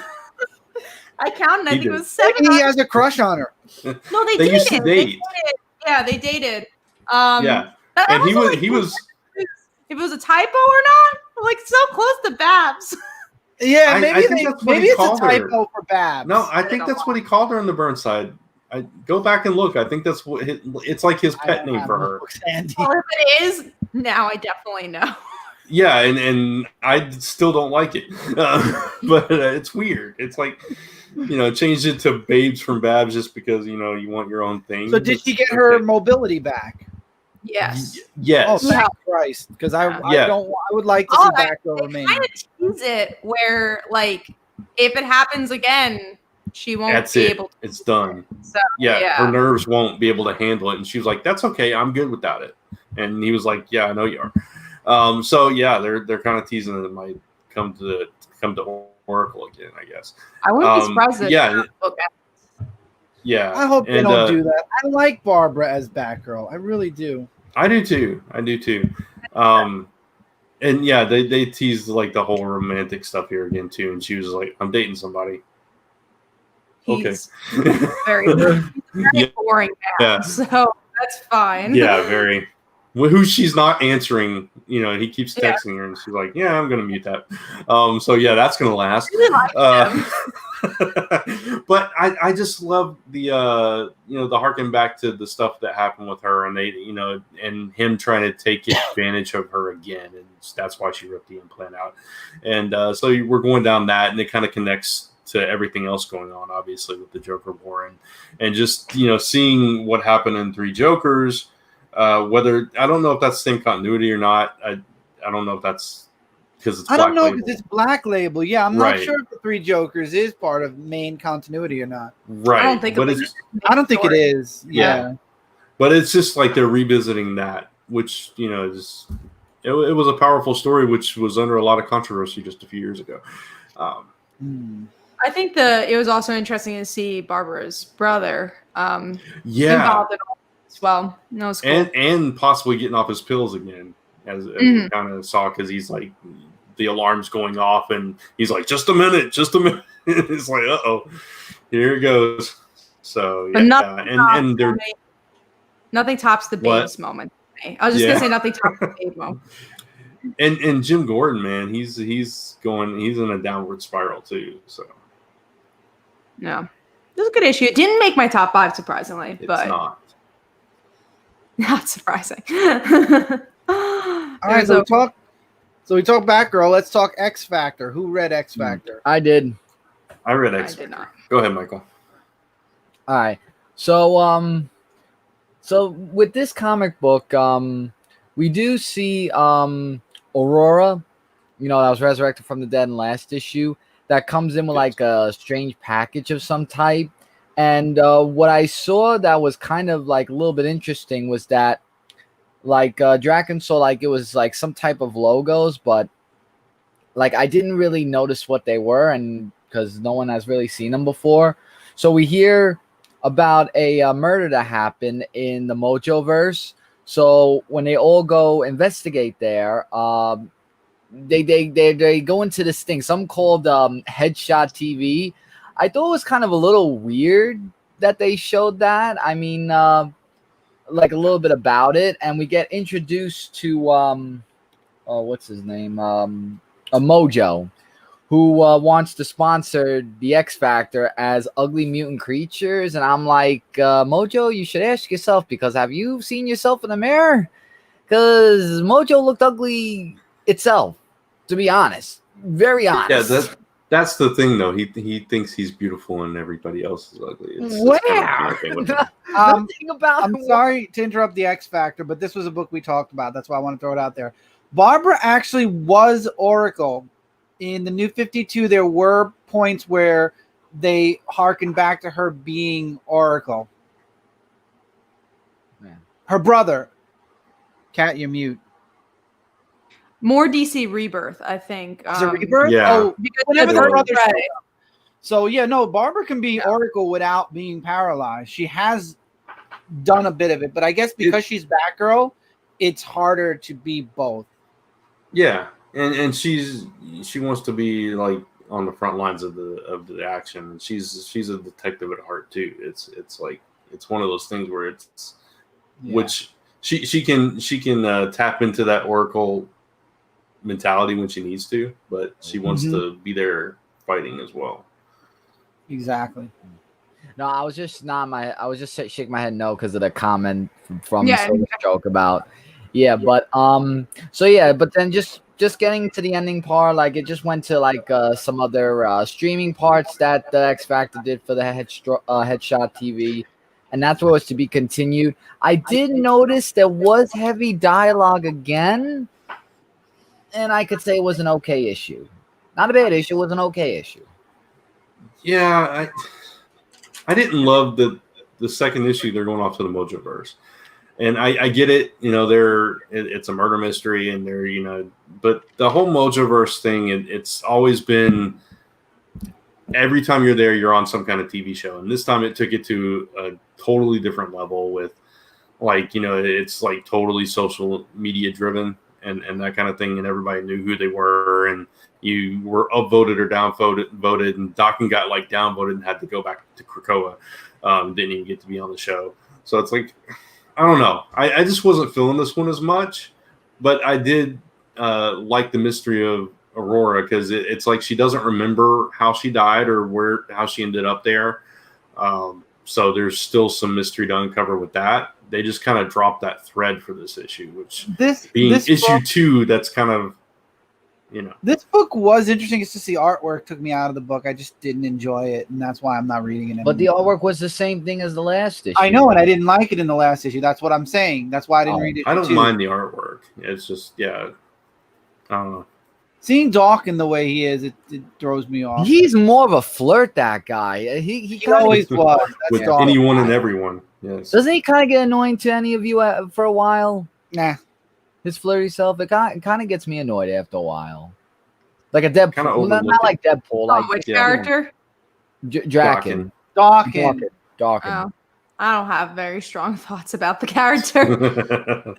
I counted. I think it was 7. Maybe he has a crush on her. No, they used to date. Yeah, they dated. Yeah, and he was. If it was a typo or not, like so close to Babs. Yeah, maybe it's a typo her. for Babs. No, I think that's what he called her in the Burnside. I go back and look. I think that's what it's like his pet name for her. Well, if it is, now I definitely know. Yeah, and I still don't like it, but it's weird. It's like, changed it to Babes from Babs just because you want your own thing. So did she get her mobility back? Yes. Yes. Oh, thank Christ! Because I would like to see Batgirl remain. I kind of tease it where, like, if it happens again, she won't That's be it. able to. It's done. So, her nerves won't be able to handle it, and she was like, "That's okay. I'm good without it." And he was like, "Yeah, I know you are." So yeah, they're kind of teasing that it might come to Oracle again, I guess. I wouldn't be surprised. Yeah. I hope they don't do that. I like Barbara as Batgirl. I really do. I do too. And yeah, they teased like the whole romantic stuff here again too. And she was like, "I'm dating somebody." He's very boring now, so that's fine. Yeah, very. Who she's not answering, he keeps texting her, and she's like, "Yeah, I'm gonna mute that." So yeah, that's gonna last. But I just love the the harken back to the stuff that happened with her, and they and him trying to take advantage of her again, and that's why she ripped the implant out. And so we're going down that, and it kind of connects to everything else going on, obviously, with the Joker War, and just seeing what happened in Three Jokers. Whether I don't know if that's the same continuity or not. I don't know if that's because it's. I don't know because it's Black Label. Yeah, I'm not sure if the Three Jokers is part of main continuity or not. Right, I don't think it is. Yeah, but it's just like they're revisiting that, which it was a powerful story, which was under a lot of controversy just a few years ago. I think it was also interesting to see Barbara's brother. Involved in all. Well, no, it's cool. And possibly getting off his pills again, as we kind of saw, because he's like the alarm's going off, and he's like, just a minute. It's like, here it goes. So nothing tops the Babes moment. I was just gonna say nothing tops the Babes moment. And Jim Gordon, man, he's in a downward spiral too. So yeah. It was a good issue. It didn't make my top 5, surprisingly, It's but not. not surprising. All right, so we talk Batgirl. Let's talk X Factor. Who read X Factor? I did. I read I X. did not. Go ahead, Michael. All right. So so with this comic book, we do see Aurora, that was resurrected from the dead in last issue, that comes in with like a strange package of some type. And what I saw that was kind of like a little bit interesting was that like Draken saw like it was like some type of logos, but like I didn't really notice what they were, and because no one has really seen them before. So we hear about a murder that happened in the Mojo verse. So when they all go investigate there, they go into this thing, some called Headshot TV. I thought it was kind of a little weird that they showed that. I mean, like a little bit about it, and we get introduced to what's his name, a Mojo, who wants to sponsor the X Factor as ugly mutant creatures. And I'm like, Mojo, you should ask yourself, because have you seen yourself in the mirror? Because Mojo looked ugly itself, to be honest. Very honest. Yeah, that's the thing, though. He thinks he's beautiful and everybody else is ugly. Where? Nothing about I'm sorry to interrupt the X Factor, but this was a book we talked about. That's why I want to throw it out there. Barbara actually was Oracle. In the New 52, there were points where they harkened back to her being Oracle. Man. Her brother. Cat, you're mute. More DC Rebirth, I think. Is it Rebirth? Yeah. Oh, Because whenever the her brother right. showed up. So, yeah, no, Barbara can be Oracle without being paralyzed. She has done a bit of it, but I guess because she's Batgirl, it's harder to be both. Yeah. And she wants to be like on the front lines of the action. She's a detective at heart too. It's like it's one of those things where it's which she can tap into that Oracle mentality when she needs to, but she wants to be there fighting as well. Exactly. No, I was just shaking my head no because of the comment from the joke about but but then just getting to the ending part, like it just went to like some other streaming parts that the X Factor did for the Headshot TV, and that's what was to be continued. I did notice there was heavy dialogue again, and I could say it was an okay issue, not a bad issue. It was an okay issue. Yeah, I didn't love the second issue. They're going off to the Mojoverse. And I get it, it's a murder mystery, and they're, but the whole Mojoverse thing, it's always been every time you're there, you're on some kind of TV show. And this time it took it to a totally different level with, like, it's like totally social media driven and that kind of thing. And everybody knew who they were, and you were upvoted or downvoted, and Dawkins got like downvoted and had to go back to Krakoa. Didn't even get to be on the show. So it's like, I don't know. I just wasn't feeling this one as much, but I did like the mystery of Aurora, because it's like she doesn't remember how she died or how she ended up there. So there's still some mystery to uncover with that. They just kind of dropped that thread for this issue, which this issue book, 2, that's kind of, This book was interesting. It's just the artwork took me out of the book. I just didn't enjoy it, and that's why I'm not reading it anymore. But the artwork was the same thing as the last issue. I know, and I didn't like it in the last issue. That's what I'm saying. That's why I didn't read it. I don't mind the artwork. It's just, I don't know. Seeing Dawkins the way he is, it throws me off. He's more of a flirt, that guy. He always was. With anyone and everyone. Yes. Doesn't he kind of get annoying to any of you for a while? Nah. His flirty self, it kind of gets me annoyed after a while. Like a Deadpool. Not like Deadpool. Like which character? Draken. Dawkins. Oh, I don't have very strong thoughts about the character.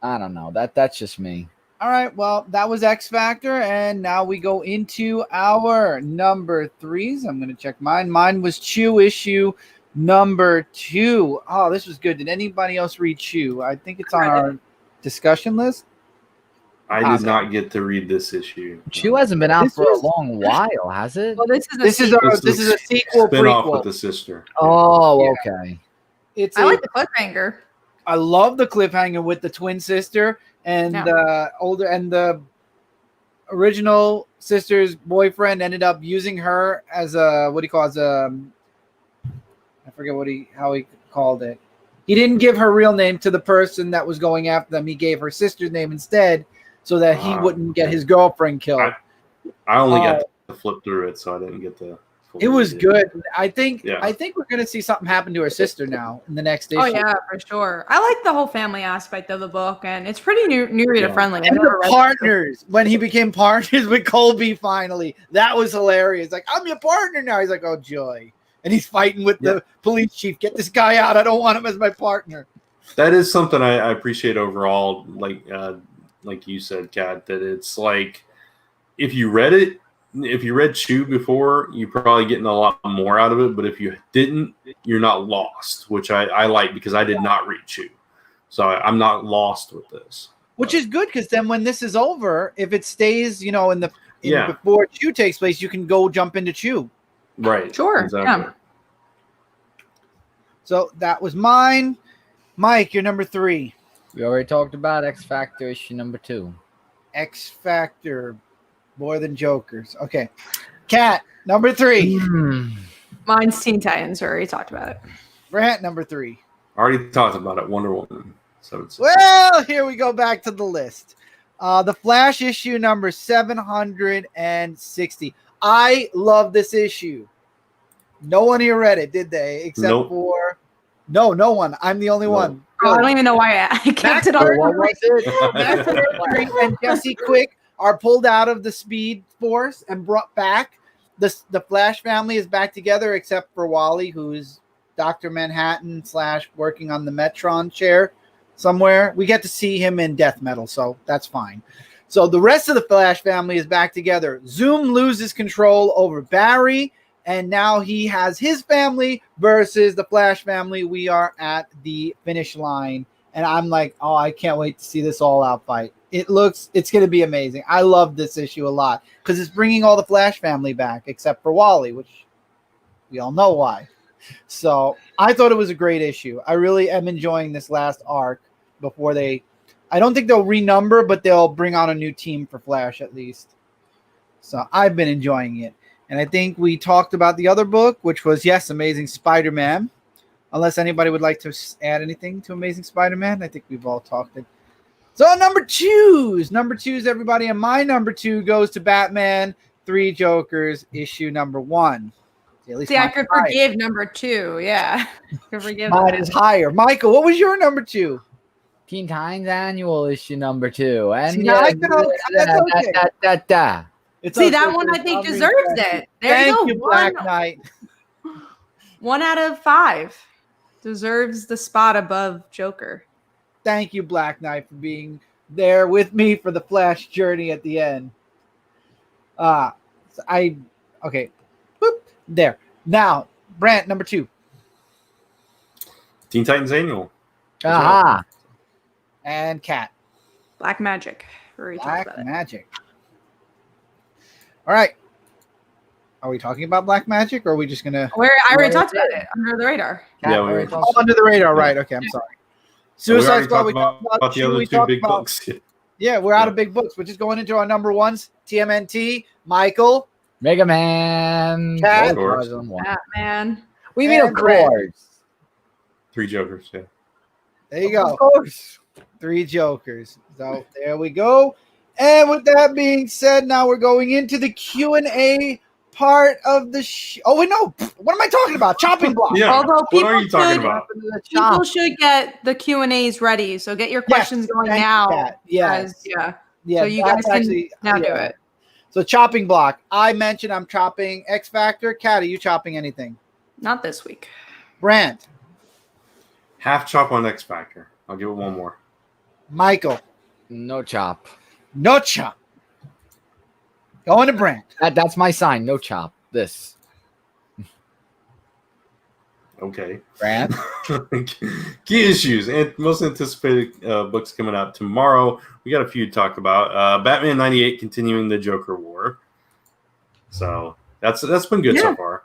I don't know. That's just me. All right, well, that was X Factor, and now we go into our number 3s. I'm going to check mine. Mine was Chew issue number 2. Oh, this was good. Did anybody else read Chew? I think it's on our discussion list. I did not get to read this issue. Chew hasn't been out for a long while, has it? Well, this is This is a sequel spin-off prequel. with the sister. Oh, Yeah. okay. I like the cliffhanger. I love the cliffhanger with the twin sister and Yeah. the original sister's boyfriend ended up using her as a I forget how he called it. He didn't give her real name to the person that was going after them. He gave her sister's name instead, so that he wouldn't get his girlfriend killed. I only got to flip through it, so I didn't get to. It was good. I think we're gonna see something happen to her sister now in the next issue. Oh yeah, for sure. I like the whole family aspect of the book, and it's pretty new reader friendly. And the partners, when he became partners with Colby, finally, that was hilarious. Like, I'm your partner now. He's like, oh joy, and he's fighting with the police chief. Get this guy out. I don't want him as my partner. That is something I appreciate overall. Like you said, Kat, that it's like if you read Chew before, you're probably getting a lot more out of it. But if you didn't, you're not lost, which I like because I did not read Chew. So I'm not lost with this. Which is good because then when this is over, if it stays, before Chew takes place, you can go jump into Chew. Right. Sure. Exactly. Yeah. So that was mine. Mike, you're number 3. We already talked about X Factor issue number 2. X Factor. More than Jokers. Okay. Kat, number 3. Mine's Teen Titans. We already talked about it. Brant, number 3. Already talked about it. Wonder Woman. So it's Well, here we go back to the list. The Flash issue number 760. I love this issue. No one here read it, did they? Except for no one. I'm the only one. Oh, I don't even know why I kept it on. What was it? Matt Mercury and Jesse Quick are pulled out of the Speed Force and brought back. The Flash family is back together, except for Wally, who's Dr. Manhattan / working on the Metron chair somewhere. We get to see him in Death Metal, so that's fine. So the rest of the Flash family is back together. Zoom loses control over Barry, and now he has his family versus the Flash family. We are at the finish line, and I'm like, oh, I can't wait to see this all-out fight. It's going to be amazing. I love this issue a lot because it's bringing all the Flash family back except for Wally, which we all know why. So I thought it was a great issue. I really am enjoying this last arc before I don't think they'll renumber, but they'll bring on a new team for Flash at least. So I've been enjoying it. And I think we talked about the other book, which was, Amazing Spider-Man. Unless anybody would like to add anything to Amazing Spider-Man. I think we've all talked it. So number 2s, everybody. And my number 2 goes to Batman 3 Jokers, issue number 1. See, I could forgive number 2. Yeah. Could forgive mine is higher. Michael, what was your number 2? Teen Titans Annual issue number 2. And See, that's okay. See, that one I think deserves it. There you go. Black Knight. 1 out of 5 deserves the spot above Joker. Thank you, Black Knight, for being there with me for the Flash journey at the end. Okay. Boop, there. Now, Brant, number 2. Teen Titans Annual. Aha. And Kat. Black Magic. Black Magic. All right. Are we talking about Black Magic, or are we just gonna? I already talked about it. Under the radar. Yeah, we were under the radar. Right. Okay. I'm sorry. Suicide Squad. We talked about the other 2 big books. Yeah, we're out of big books. We're just going into our number 1s. TMNT. Michael. Mega Man. Kat. Batman. We mean of course. 3 Jokers. Yeah. There you go. Of course. 3 Jokers. So there we go. And with that being said, now we're going into the Q&A part of the show. Oh, wait, no. What am I talking about? Chopping block. Yeah. Although what are you talking about? People should get the Q&As ready. So get your questions going now. Yes. Yeah. Yeah. So you guys can now do it. So chopping block. I mentioned I'm chopping X Factor. Kat, are you chopping anything? Not this week. Brant. Half chop on X Factor. I'll give it one more. Michael. No chop. No chop. Going to Brant. That's my sign. No chop. This. Okay. Grant? Key issues and most anticipated books coming out tomorrow. We got a few to talk about. Batman 98 continuing the Joker War. So that's been good so far.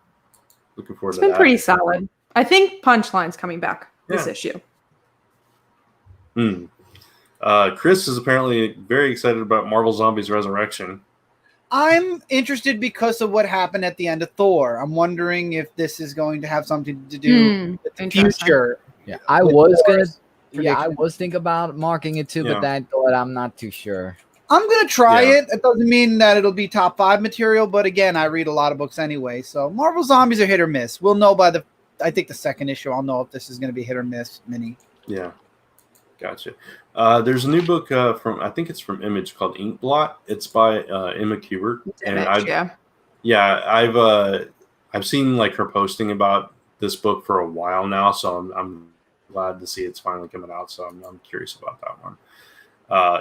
Looking forward to that. It's been pretty solid. I think Punchline's coming back this issue. Chris is apparently very excited about Marvel Zombies Resurrection. I'm interested because of what happened at the end of Thor. I'm wondering if this is going to have something to do with the future. Yeah, I was thinking about marking it too, but that thought I'm not too sure. I'm gonna try it. It doesn't mean that it'll be top 5 material, but again, I read a lot of books anyway. So Marvel Zombies are hit or miss. We'll know by the second issue. I'll know if this is gonna be hit or miss mini. Yeah, gotcha. There's a new book I think it's from Image called Inkblot. It's by Emma Kubert. I've seen like her posting about this book for a while now, so I'm glad to see it's finally coming out. So I'm curious about that one.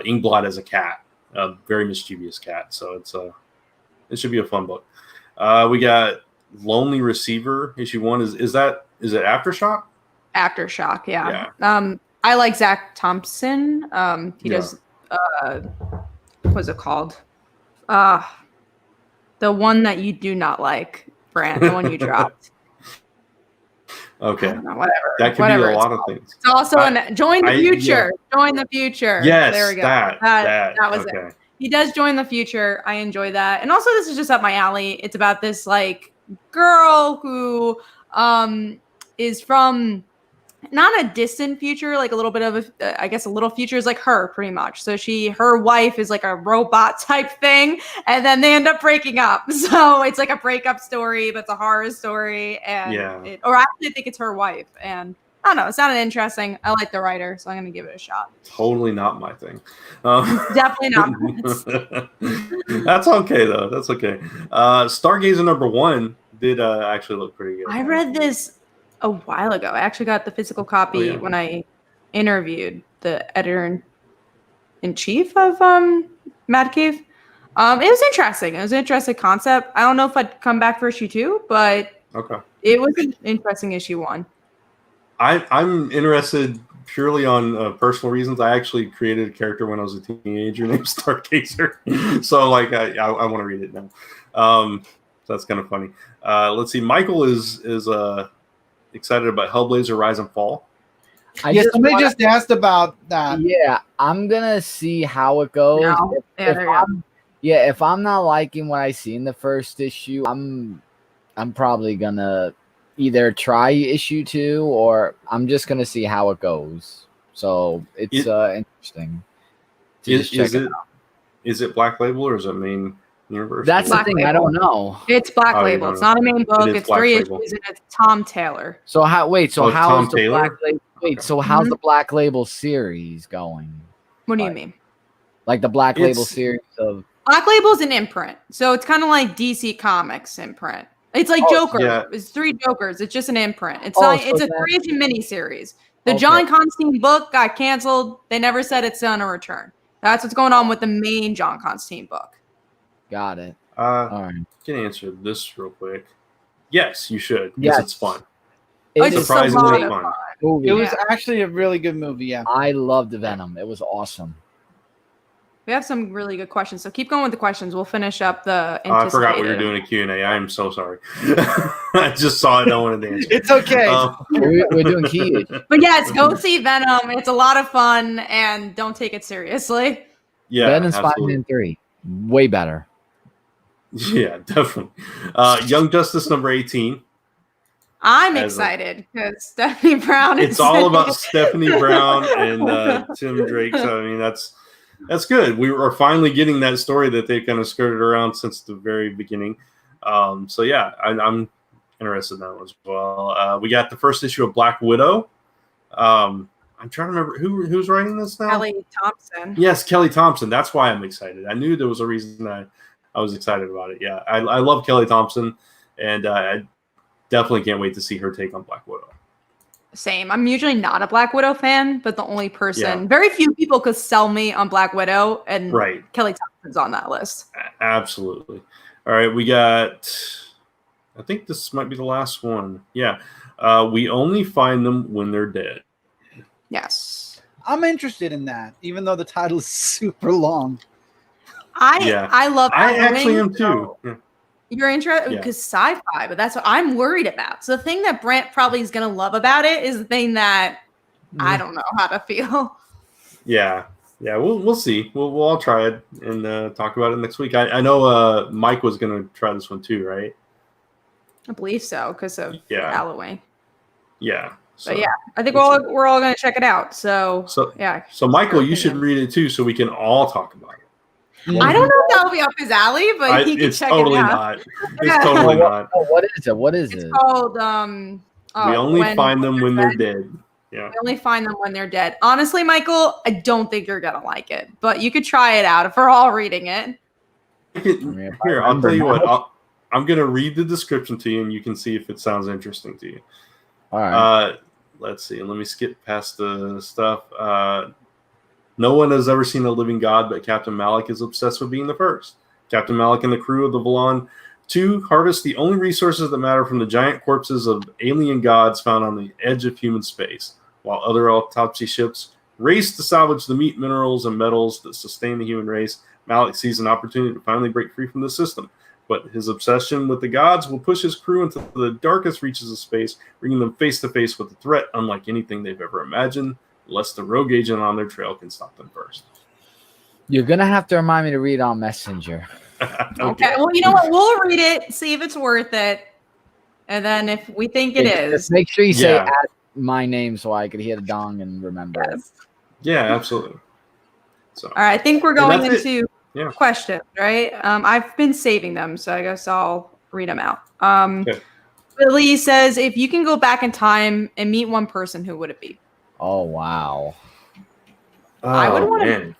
Inkblot is a cat. A very mischievous cat, so it should be a fun book. We got Lonely Receiver issue 1. Is it Aftershock? Aftershock, yeah. I like Zach Thompson. He does what's it called? The one that you do not like, Brant, the one you dropped. Okay. I don't know, whatever. That could be a lot of things. It's also Join the Future. Join the Future. Yes, there we go. That was it. He does Join the Future. I enjoy that. And also this is just up my alley. It's about this like girl who is from not a distant future, like a little bit of I guess a little future is like her pretty much. So her wife is like a robot type thing, and then they end up breaking up. So it's like a breakup story, but it's a horror story. And or I actually think it's her wife. And I don't know, it sounded interesting. I like the writer, so I'm gonna give it a shot. Totally not my thing. Definitely not. That's okay though. That's okay. Stargazer #1 did actually look pretty good. I read this a while ago. I actually got the physical copy when I interviewed the editor-in-chief of Mad Cave. It was interesting. It was an interesting concept. I don't know if I'd come back for issue 2, but it was an interesting issue 1. I'm interested purely on personal reasons. I actually created a character when I was a teenager named Stargazer. So like I want to read it now. So that's kind of funny. Let's see. Michael is excited about Hellblazer Rise and Fall. Somebody just asked about that. Yeah, I'm gonna see how it goes. No. If I'm not liking what I see in the first issue, I'm probably gonna either try issue 2 or I'm just gonna see how it goes. So it's interesting. Is it Black Label or is it main universe? That's the thing. I don't know. It's Black Label. It's not a main book. It's 3 issues and it's Tom Taylor. So how's the Black Label? How's the Black Label series going? What do you mean? Like the Black Label series of Black Label's an imprint, so it's kind of like DC Comics imprint. It's like Joker. Yeah. It's 3 Jokers. It's just an imprint. It's a 3-issue miniseries. The John Constantine book got canceled. They never said it's on a return. That's what's going on with the main John Constantine book. Got it. All right. Can answer this real quick. Yes, you should. Yes, it's fun. It's surprisingly fun. It was actually a really good movie. Yeah, I loved Venom. It was awesome. We have some really good questions, so keep going with the questions. We'll finish up the. I forgot we were doing a Q&A. I am so sorry. I just saw it. I wanted to answer. It's okay. We're doing key. But yes, go see Venom. It's a lot of fun, and don't take it seriously. Yeah, Venom Spider-Man 3, way better. Yeah, definitely. Young Justice #18. I'm excited because Stephanie Brown. It's all about Stephanie Brown and Tim Drake. So I mean, that's good. We are finally getting that story that they kind of skirted around since the very beginning. So yeah, I'm interested in that one as well. We got the first issue of Black Widow. I'm trying to remember who's writing this now. Kelly Thompson. Yes, Kelly Thompson. That's why I'm excited. I knew there was a reason I was excited about it. Yeah, I love Kelly Thompson, and I definitely can't wait to see her take on Black Widow. Same. I'm usually not a Black Widow fan, but the only person, very few people could sell me on Black Widow, and Kelly Thompson's on that list. Absolutely. All right, we got I think this might be the last one. Yeah. We only find them when they're dead. Yes. I'm interested in that, even though the title is super long. I love I Halloween, actually am too. so Yeah. you're interested because sci-fi, but that's what I'm worried about. So the thing that Brant probably is going to love about it is the thing that I don't know how to feel. Yeah. Yeah, we'll see. We'll all try it and talk about it next week. I know Mike was going to try this one too, right? I believe so because of Halloween. Yeah. So, but yeah, I think we're all going to check it out. So yeah. So Michael, you should read it too, so we can all talk about it. I don't know if that'll be up his alley, but he can check it out. Not. It's totally not. What is it? What is it? It's called We only find them when they're dead. Yeah. We only find them when they're dead. Honestly, Michael, I don't think you're gonna like it, but you could try it out if we're all reading it. Here, I'll tell you what. I'm gonna read the description to you, and you can see if it sounds interesting to you. All right. Let's see. Let me skip past the stuff. No one has ever seen a living god, but Captain Malik is obsessed with being the first. Captain Malik and the crew of the Valiant 2 harvest the only resources that matter from the giant corpses of alien gods found on the edge of human space, while other autopsy ships race to salvage the meat, minerals, and metals that sustain the human race. Malik sees an opportunity to finally break free from the system, but his obsession with the gods will push his crew into the darkest reaches of space, bringing them face to face with a threat unlike anything they've ever imagined, unless the rogue agent on their trail can stop them first. You're gonna have to remind me to read on Messenger. Okay. Well, you know what? We'll read it, see if it's worth it, and then if we think it is, just make sure you say at my name so I could hear the dong and remember it. Yeah, absolutely. So, all right, I think we're going into questions, right? I've been saving them, so I guess I'll read them out. Billy says, if you can go back in time and meet one person, who would it be? Oh, wow. I would want to meet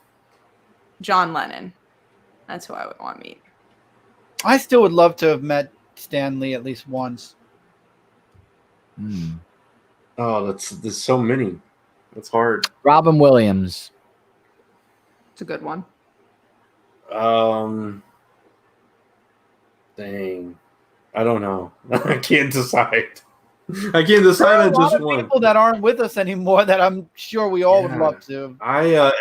John Lennon. That's who I would want to meet. I still would love to have met Stan Lee at least once. Oh, there's so many. That's hard. Robin Williams. It's a good one. Dang. I don't know. I can't decide. I can't decide on just one. People that aren't with us anymore that I'm sure we all would love to. I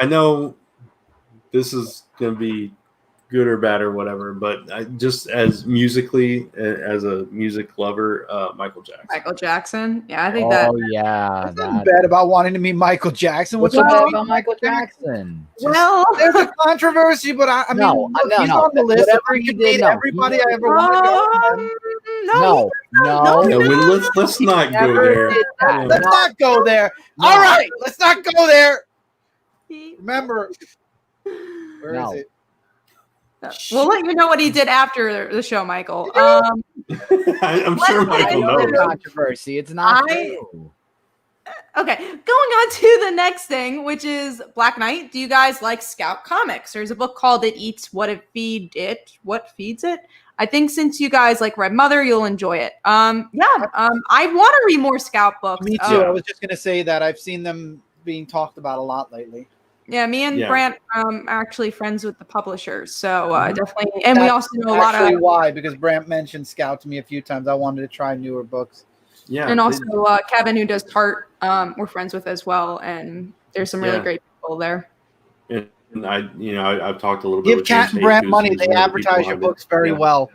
know this is going to be good or bad or whatever, but just as musically, as a music lover, Michael Jackson. Michael Jackson? Yeah, I think that. Oh, yeah. That's bad about wanting to meet Michael Jackson. What's so bad about Michael Jackson? Well, there's a controversy, but I mean, he's on the list. Whatever He did everybody I ever wanted to No, let's not go there. Let's not go there. All right, let's not go there. Remember, where is it? We'll let you know what he did after the show, Michael. I'm sure Michael knows. Controversy. It's not true. Okay, going on to the next thing, which is Black Knight. Do you guys like Scout Comics? There's a book called It Eats What It Feeds It. What Feeds It? I think since you guys like Red Mother, you'll enjoy it. I want to read more Scout books. Me too. I was just gonna say that I've seen them being talked about a lot lately. Yeah, me and Brant are actually friends with the publishers, so definitely. And we also know a lot of why, because Brant mentioned Scout to me a few times. I wanted to try newer books. Yeah, and also Kevin, who does Tart, we're friends with as well, and there's some really great people there. And I've talked a little bit. Give Cat and Brant money; they advertise your books very well.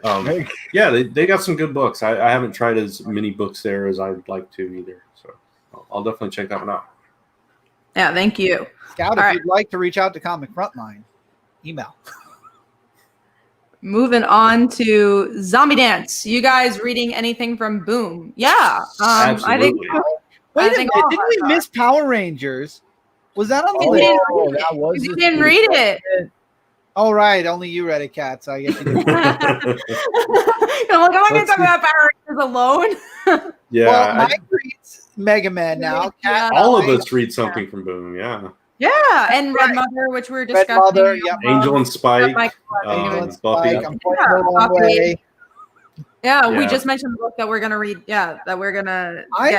They got some good books. I haven't tried as many books there as I'd like to either, so I'll definitely check that one out. Yeah, thank you. Scout, if you'd like to reach out to Comic Frontline, email. Moving on to Zombie Dance. You guys reading anything from Boom? Yeah. Absolutely. Didn't we miss Power Rangers? Was that on the list? You didn't read it. Oh, right. Only you read it, Kat, so I guess you didn't. I'm not going to talk about Power Rangers alone. Yeah. Well, Mike reads Mega Man now. Kat, all of us read something from Boom, Yeah, and Red Mother, which we were discussing. Red Mother, Angel and Spike. Buffy. I'm pointing the wrong way. Yeah, we just mentioned the book that we're gonna read. Yeah, that we're gonna. I've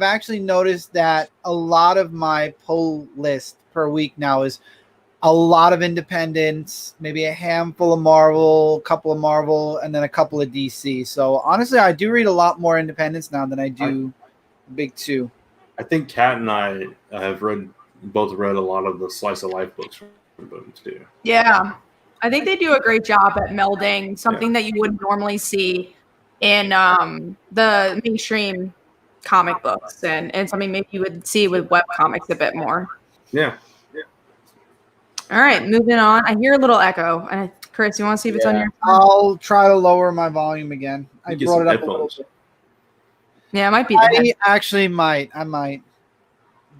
actually noticed that a lot of my poll list per week now is a lot of independents, maybe a handful of Marvel, a couple of Marvel, and then a couple of DC. So honestly, I do read a lot more independents now than I do big two. I think Kat and I have both read a lot of the slice of life books from them too. Yeah. I think they do a great job at melding something that you wouldn't normally see in the mainstream comic books and something maybe you would see with web comics a bit more. Yeah. All right, moving on. I hear a little echo. And Chris, you want to see if it's on your phone? I'll try to lower my volume again. I Get brought some it up a headphones. little bit. Yeah, it might be I actually might. I might.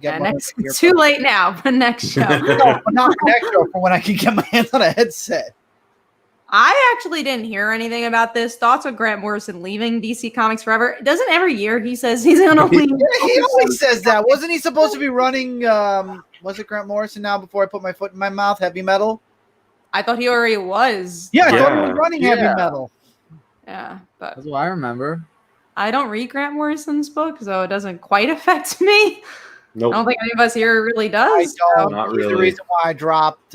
it's too late now, but next show. No, but not for next show, for when I can get my hands on a headset. I actually didn't hear anything about this. Thoughts on Grant Morrison leaving DC Comics forever? Doesn't every year he says he's going to leave? Yeah, he always says that. Wasn't he supposed to be running, was it Grant Morrison now before I put my foot in my mouth, Heavy Metal? I thought he already was. Yeah, I thought he was running Heavy Yeah. Metal. Yeah, but That's what I remember. I don't read Grant Morrison's book, so it doesn't quite affect me. Nope. I don't think any of us here really I does. don't. Not He's the really. reason why I dropped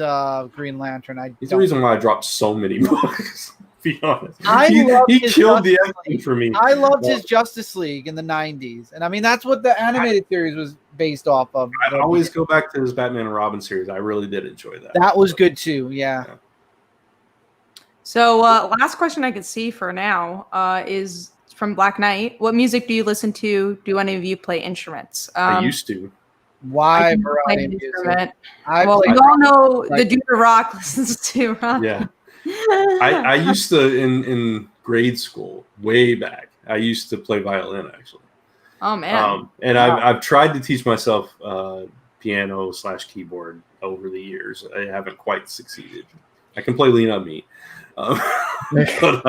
Green Lantern. He's the reason why I dropped so many books. To be honest, I he loved he his killed the Justice ending League. for me. I loved his Justice League in the 90s. And I mean, that's what the animated series was based off of. I always go back to his Batman and Robin series. I really did enjoy that. That was good too, yeah. So, last question I could see for now is from Black Knight. What music do you listen to? Do any of you play instruments? I used to. I Why can play variety an of music? instrument. I Well, played- you all know like- the Dude of Rock listens to rock. Yeah. I used to in grade school, way back. I used to play violin actually. Oh man. And I've tried to teach myself piano / keyboard over the years. I haven't quite succeeded. I can play Lean on Me. But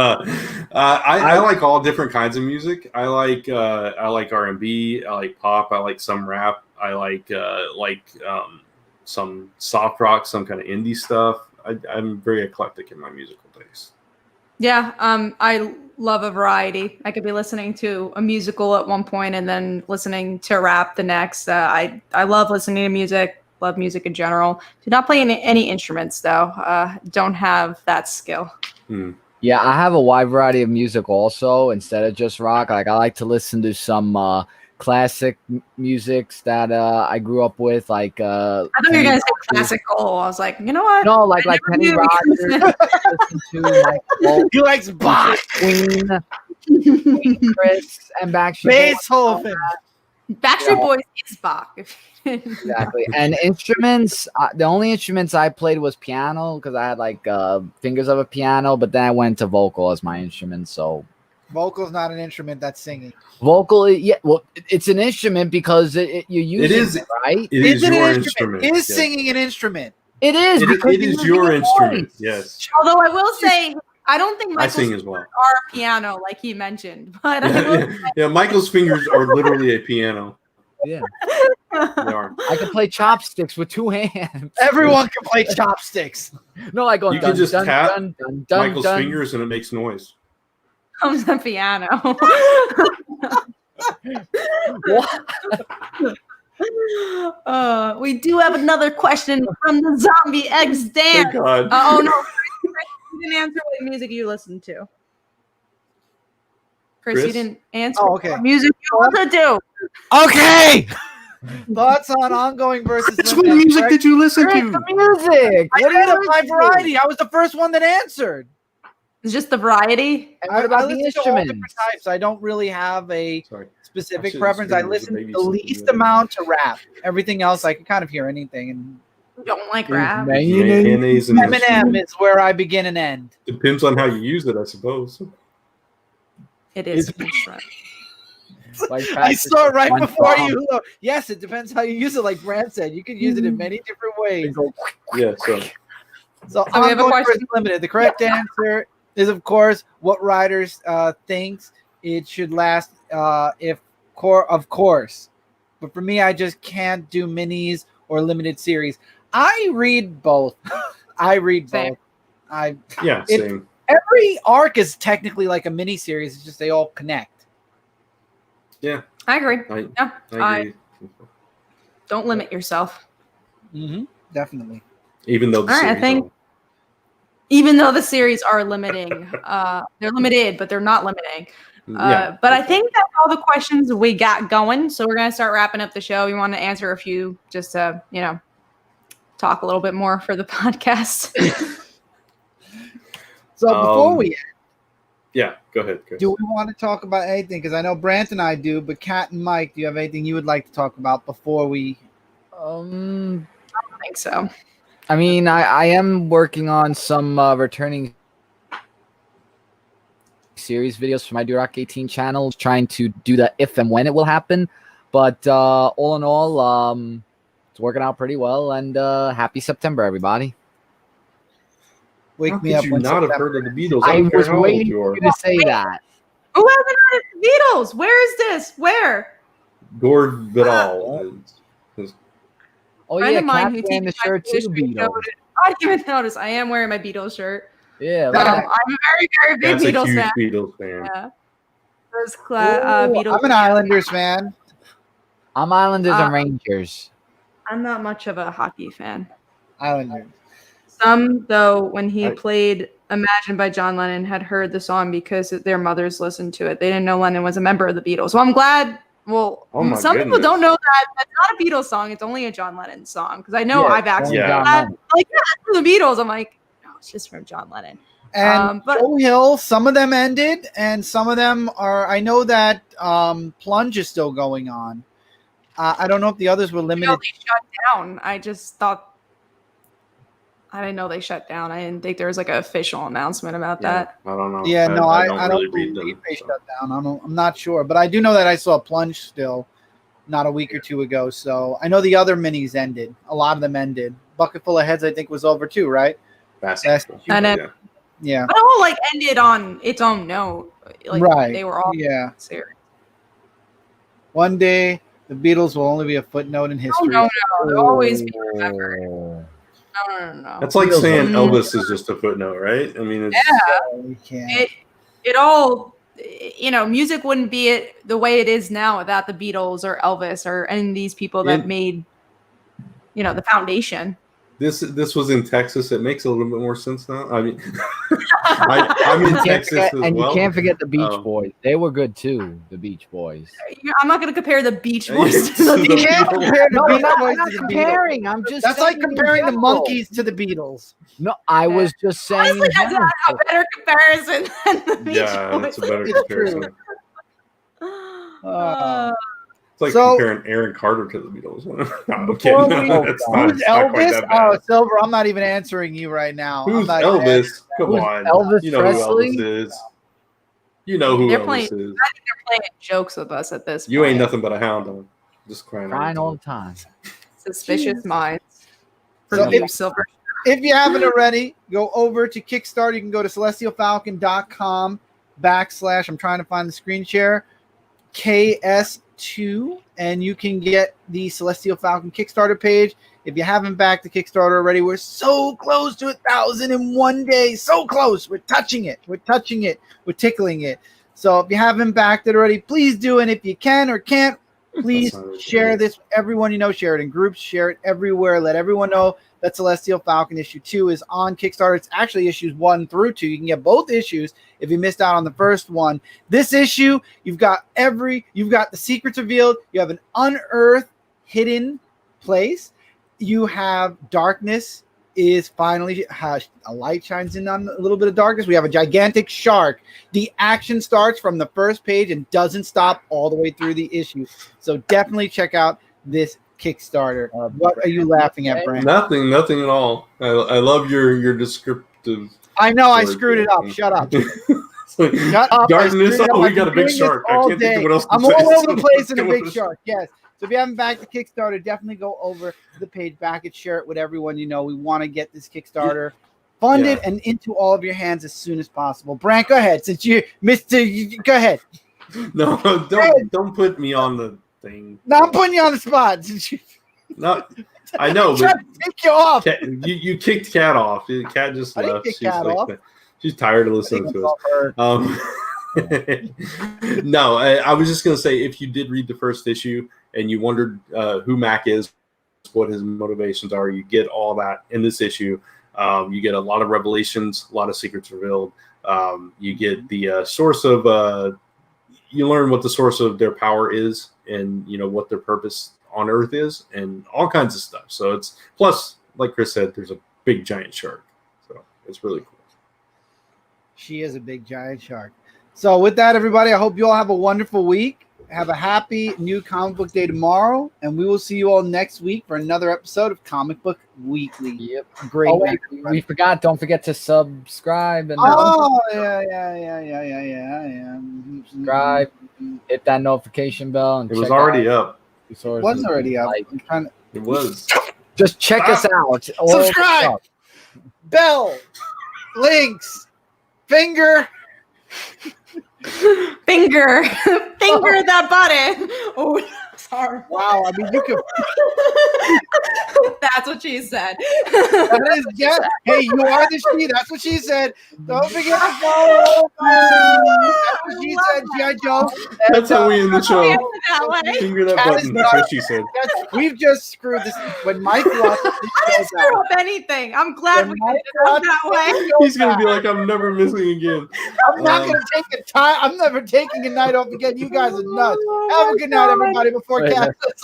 I like all different kinds of music. I like R&B. I like pop. I like some rap. I like some soft rock, some kind of indie stuff. I'm very eclectic in my musical taste. Yeah, I love a variety. I could be listening to a musical at one point and then listening to rap the next. I love listening to music. Love music in general. Do not play any instruments though. Don't have that skill. Yeah, I have a wide variety of music also instead of just rock. Like I like to listen to some classic musics that I grew up with. Like I thought you were gonna say classical. I was like, you know what? no, like I Kenny never knew. Rogers. Listen to Michael He likes Bach, Queen, Chris, and Backstreet Boys. Beethoven. Backstreet Boys is Bach. Exactly. And instruments, the only instruments I played was piano because I had like fingers of a piano, but then I went to vocal as my instrument. So Vocal's not an instrument, that's singing. vocal, yeah, well, it's an instrument because you use is. it, right? It is it your an instrument. Is yes. singing an instrument? It is. because It you is use your instrument. voice. Yes. Although I will say, I don't think I Michael's sing as well. are a piano like he mentioned, but I will Yeah, Michael's fingers are literally a piano. Yeah. They are. I can play chopsticks with two hands. Everyone can play chopsticks. No, I go You can dun, just dun, tap dun, dun, dun, Michael's dun. fingers and it makes noise. comes the piano. What? We do have another question from the Zombie X Thank Dan. God. Oh no, Chris, you didn't answer what music you listen to. Chris, you Chris? didn't answer Oh, okay. what music you listen to. Okay. Thoughts on ongoing versus Chris, what limited, music correct? did you listen Music. to? What I do you had a listen my to? variety. I was the first one that answered. It's just the variety. And what about the listen to all different instruments? types. I don't really have a Sorry. specific Actually, preference. I this listen baby the singing least really. amount to rap. Everything else, I can kind of hear anything. And You don't like rap. Mayonnaise and Eminem is where I begin and end. depends on how you use it, I suppose. It is an instrument. Like I practice saw it right one before song. you. Yes, it depends how you use it. Like Brad said, you can use it in many different ways. Yeah, so So So we have a ongoing question. versus limited. The correct answer is, of course, what Riders thinks it should last. Of course, but for me, I just can't do minis or limited series. I read both. I read Same. both. yeah, It- same. Every arc is technically like a mini series. It's just they all connect. Yeah, I agree. I I agree. don't limit yourself. Definitely. Even though the All right, I series think- Even though the series are limiting, they're limited, but they're not limiting. But I think that's all the questions we got going. So we're gonna start wrapping up the show. We want to answer a few just to, talk a little bit more for the podcast. So before we yeah, go ahead, Chris. do we want to talk about anything? Because I know Brant and I do, but Kat and Mike, do you have anything you would like to talk about before we? I don't think so. I mean, I am working on some returning series videos for my Durock 18 channel, trying to do that if and when it will happen. But all in all, it's working out pretty well. And happy September, everybody. Wake How me could up you when not have September heard of the Beatles? I don't care was how old waiting you for are. you to say that. Who hasn't heard of the Beatles? Where is this? Where? Gore Vidal. Oh Friend yeah, of mine Cat who wearing the teaches my shirt too, history Beatles. showed it. I didn't even notice. I am wearing my Beatles shirt. Yeah, I'm a very, very big That's a Beatles huge fan. Beatles fan. Yeah. Those Ooh, Beatles. I'm an Islanders fan. I'm Islanders and Rangers. I'm not much of a hockey fan. Islanders. Some, though, when he I- played Imagine by John Lennon, had heard the song because their mothers listened to it. They didn't know Lennon was a member of the Beatles. So I'm glad. Well, Oh my some people goodness. don't know that that's not a Beatles song. It's only a John Lennon song. Because I know Yeah, I've actually Yeah. like, that's from the Beatles. I'm like, no, it's just from John Lennon. And But Joe Hill, some of them ended, and some of them are. I know that Plunge is still going on. I don't know if the others were limited. they shut down. I just thought. I didn't know they shut down. I didn't think there was like an official announcement about that. I don't know. Yeah, no, I don't don't really believe read them. they so. shut down. I'm not sure, but I do know that I saw Plunge still, not a week or two ago. So I know the other minis ended. A lot of them ended. Bucket Full of Heads, I think, was over too, right? Basketball. And then- Yeah. Yeah. But it all like ended on its own note. Like Right. they were all Yeah. serious. One day, the Beatles will only be a footnote in Oh, history. no, they'll always be remembered. Oh. No. That's like Beatles saying are- Elvis is just a footnote, right? I mean, it's, We can't. It all, music wouldn't be it the way it is now without the Beatles or Elvis or any of these people that Yeah. made, the foundation. this was in Texas. It makes a little bit more sense now. I mean, I'm in You can't Texas forget, as and well. you can't forget the Beach Oh. Boys. They were good too. The Beach Boys. I'm not going to compare the Beach Yeah, Boys to the the You Beatles. can't compare the No, Beach I'm Boys not to the Beatles. comparing. I'm just That's like saying in comparing the general. Monkees to the Beatles. No, I was just saying. Honestly, in that's general. a better comparison than the Beach Yeah, Boys. that's a better It's comparison. true. It's like So- comparing Aaron Carter to the Beatles. No, I'm Before kidding. we- That's not- Who's it's not quite Elvis? that bad. Oh, Silver, I'm not even answering you right now. I'm Who's not even Elvis? Come Who's on. Elvis you know Presley? who Elvis is. You know who They're Elvis playing- is. They're playing jokes with us at this You point. ain't nothing but a hound dog. Just crying Crying all all the time. Suspicious minds. For So you, if- Silver. If you haven't already, go over to Kickstarter. You can go to celestialfalcon.com / I'm trying to find the screen share, KS2, and you can get the Celestial Falcon Kickstarter page. If you haven't backed the Kickstarter already, we're so close to 1,000 in one day. So close. We're touching it. We're touching it. We're tickling it. So if you haven't backed it already, please do. And if you can or can't, please That's not share okay. this with everyone you know. Share it in groups. Share it everywhere. Let everyone know that Celestial Falcon issue 2 is on Kickstarter. It's actually issues 1 through 2. You can get both issues if you missed out on the first one. This issue, you've got the secrets revealed. You have an unearthed hidden place. You have darkness is finally a light shines in on a little bit of darkness. We have a gigantic shark. The action starts from the first page and doesn't stop all the way through the issue. So definitely check out this Kickstarter. What are you laughing at, Brent? Nothing at all. I love your descriptive. I know I story. screwed it up. Shut up. It's like, Shut up. I darkness. screwed it Oh, up. we I've got a been big doing shark. this I all can't think day. of what else to I'm say. all over the place in a Come big on. shark. Yes. So if you haven't backed the Kickstarter, definitely go over to the page, back it, share it with everyone you know. We want to get this Kickstarter funded and into all of your hands as soon as possible. Brant, go ahead. Since you missed it, go ahead. No, don't put me on the thing. No, I'm putting you on the spot. Since you No, I know, I'm trying but to take you off. Kat, you kicked Kat off. Kat just I didn't left. kick She's Kat like, off. she's tired of I listening think to it's us. all her. No, I was just gonna say, if you did read the first issue and you wondered who Mac is what his motivations are. You get all that in this issue. You get a lot of revelations, a lot of secrets revealed. You get the source of you learn what the source of their power is, and what their purpose on Earth is, and all kinds of stuff. So it's plus, like Chris said, there's a big giant shark, so it's really cool. She is a big giant shark. So with that, everybody, I hope you all have a wonderful week. Have a happy new comic book day tomorrow, and we will see you all next week for another episode of Comic Book Weekly. Yep. Great. Oh, wait, we forgot. Don't forget to subscribe and yeah. subscribe. Hit that notification bell. And It was already up. It was already up. I'm trying to... It was. Just check us out. All Subscribe. Bell. Links. Finger that button. Oh, sorry. Wow, I mean, you can. That's what she said. That is, yeah. Hey, you are the she. That's what she said. Don't forget to follow. That's what she said, G.I. Joe. That's how we end the show. That way. Finger that button. That's what she said. We've just screwed this. When Mike watched I didn't screw up anything. I'm glad we did it that way. He's gonna be like, I'm never missing again. I'm not gonna take a time. I'm never taking a night off again. You guys are nuts. Have a good night, everybody. Before Cass.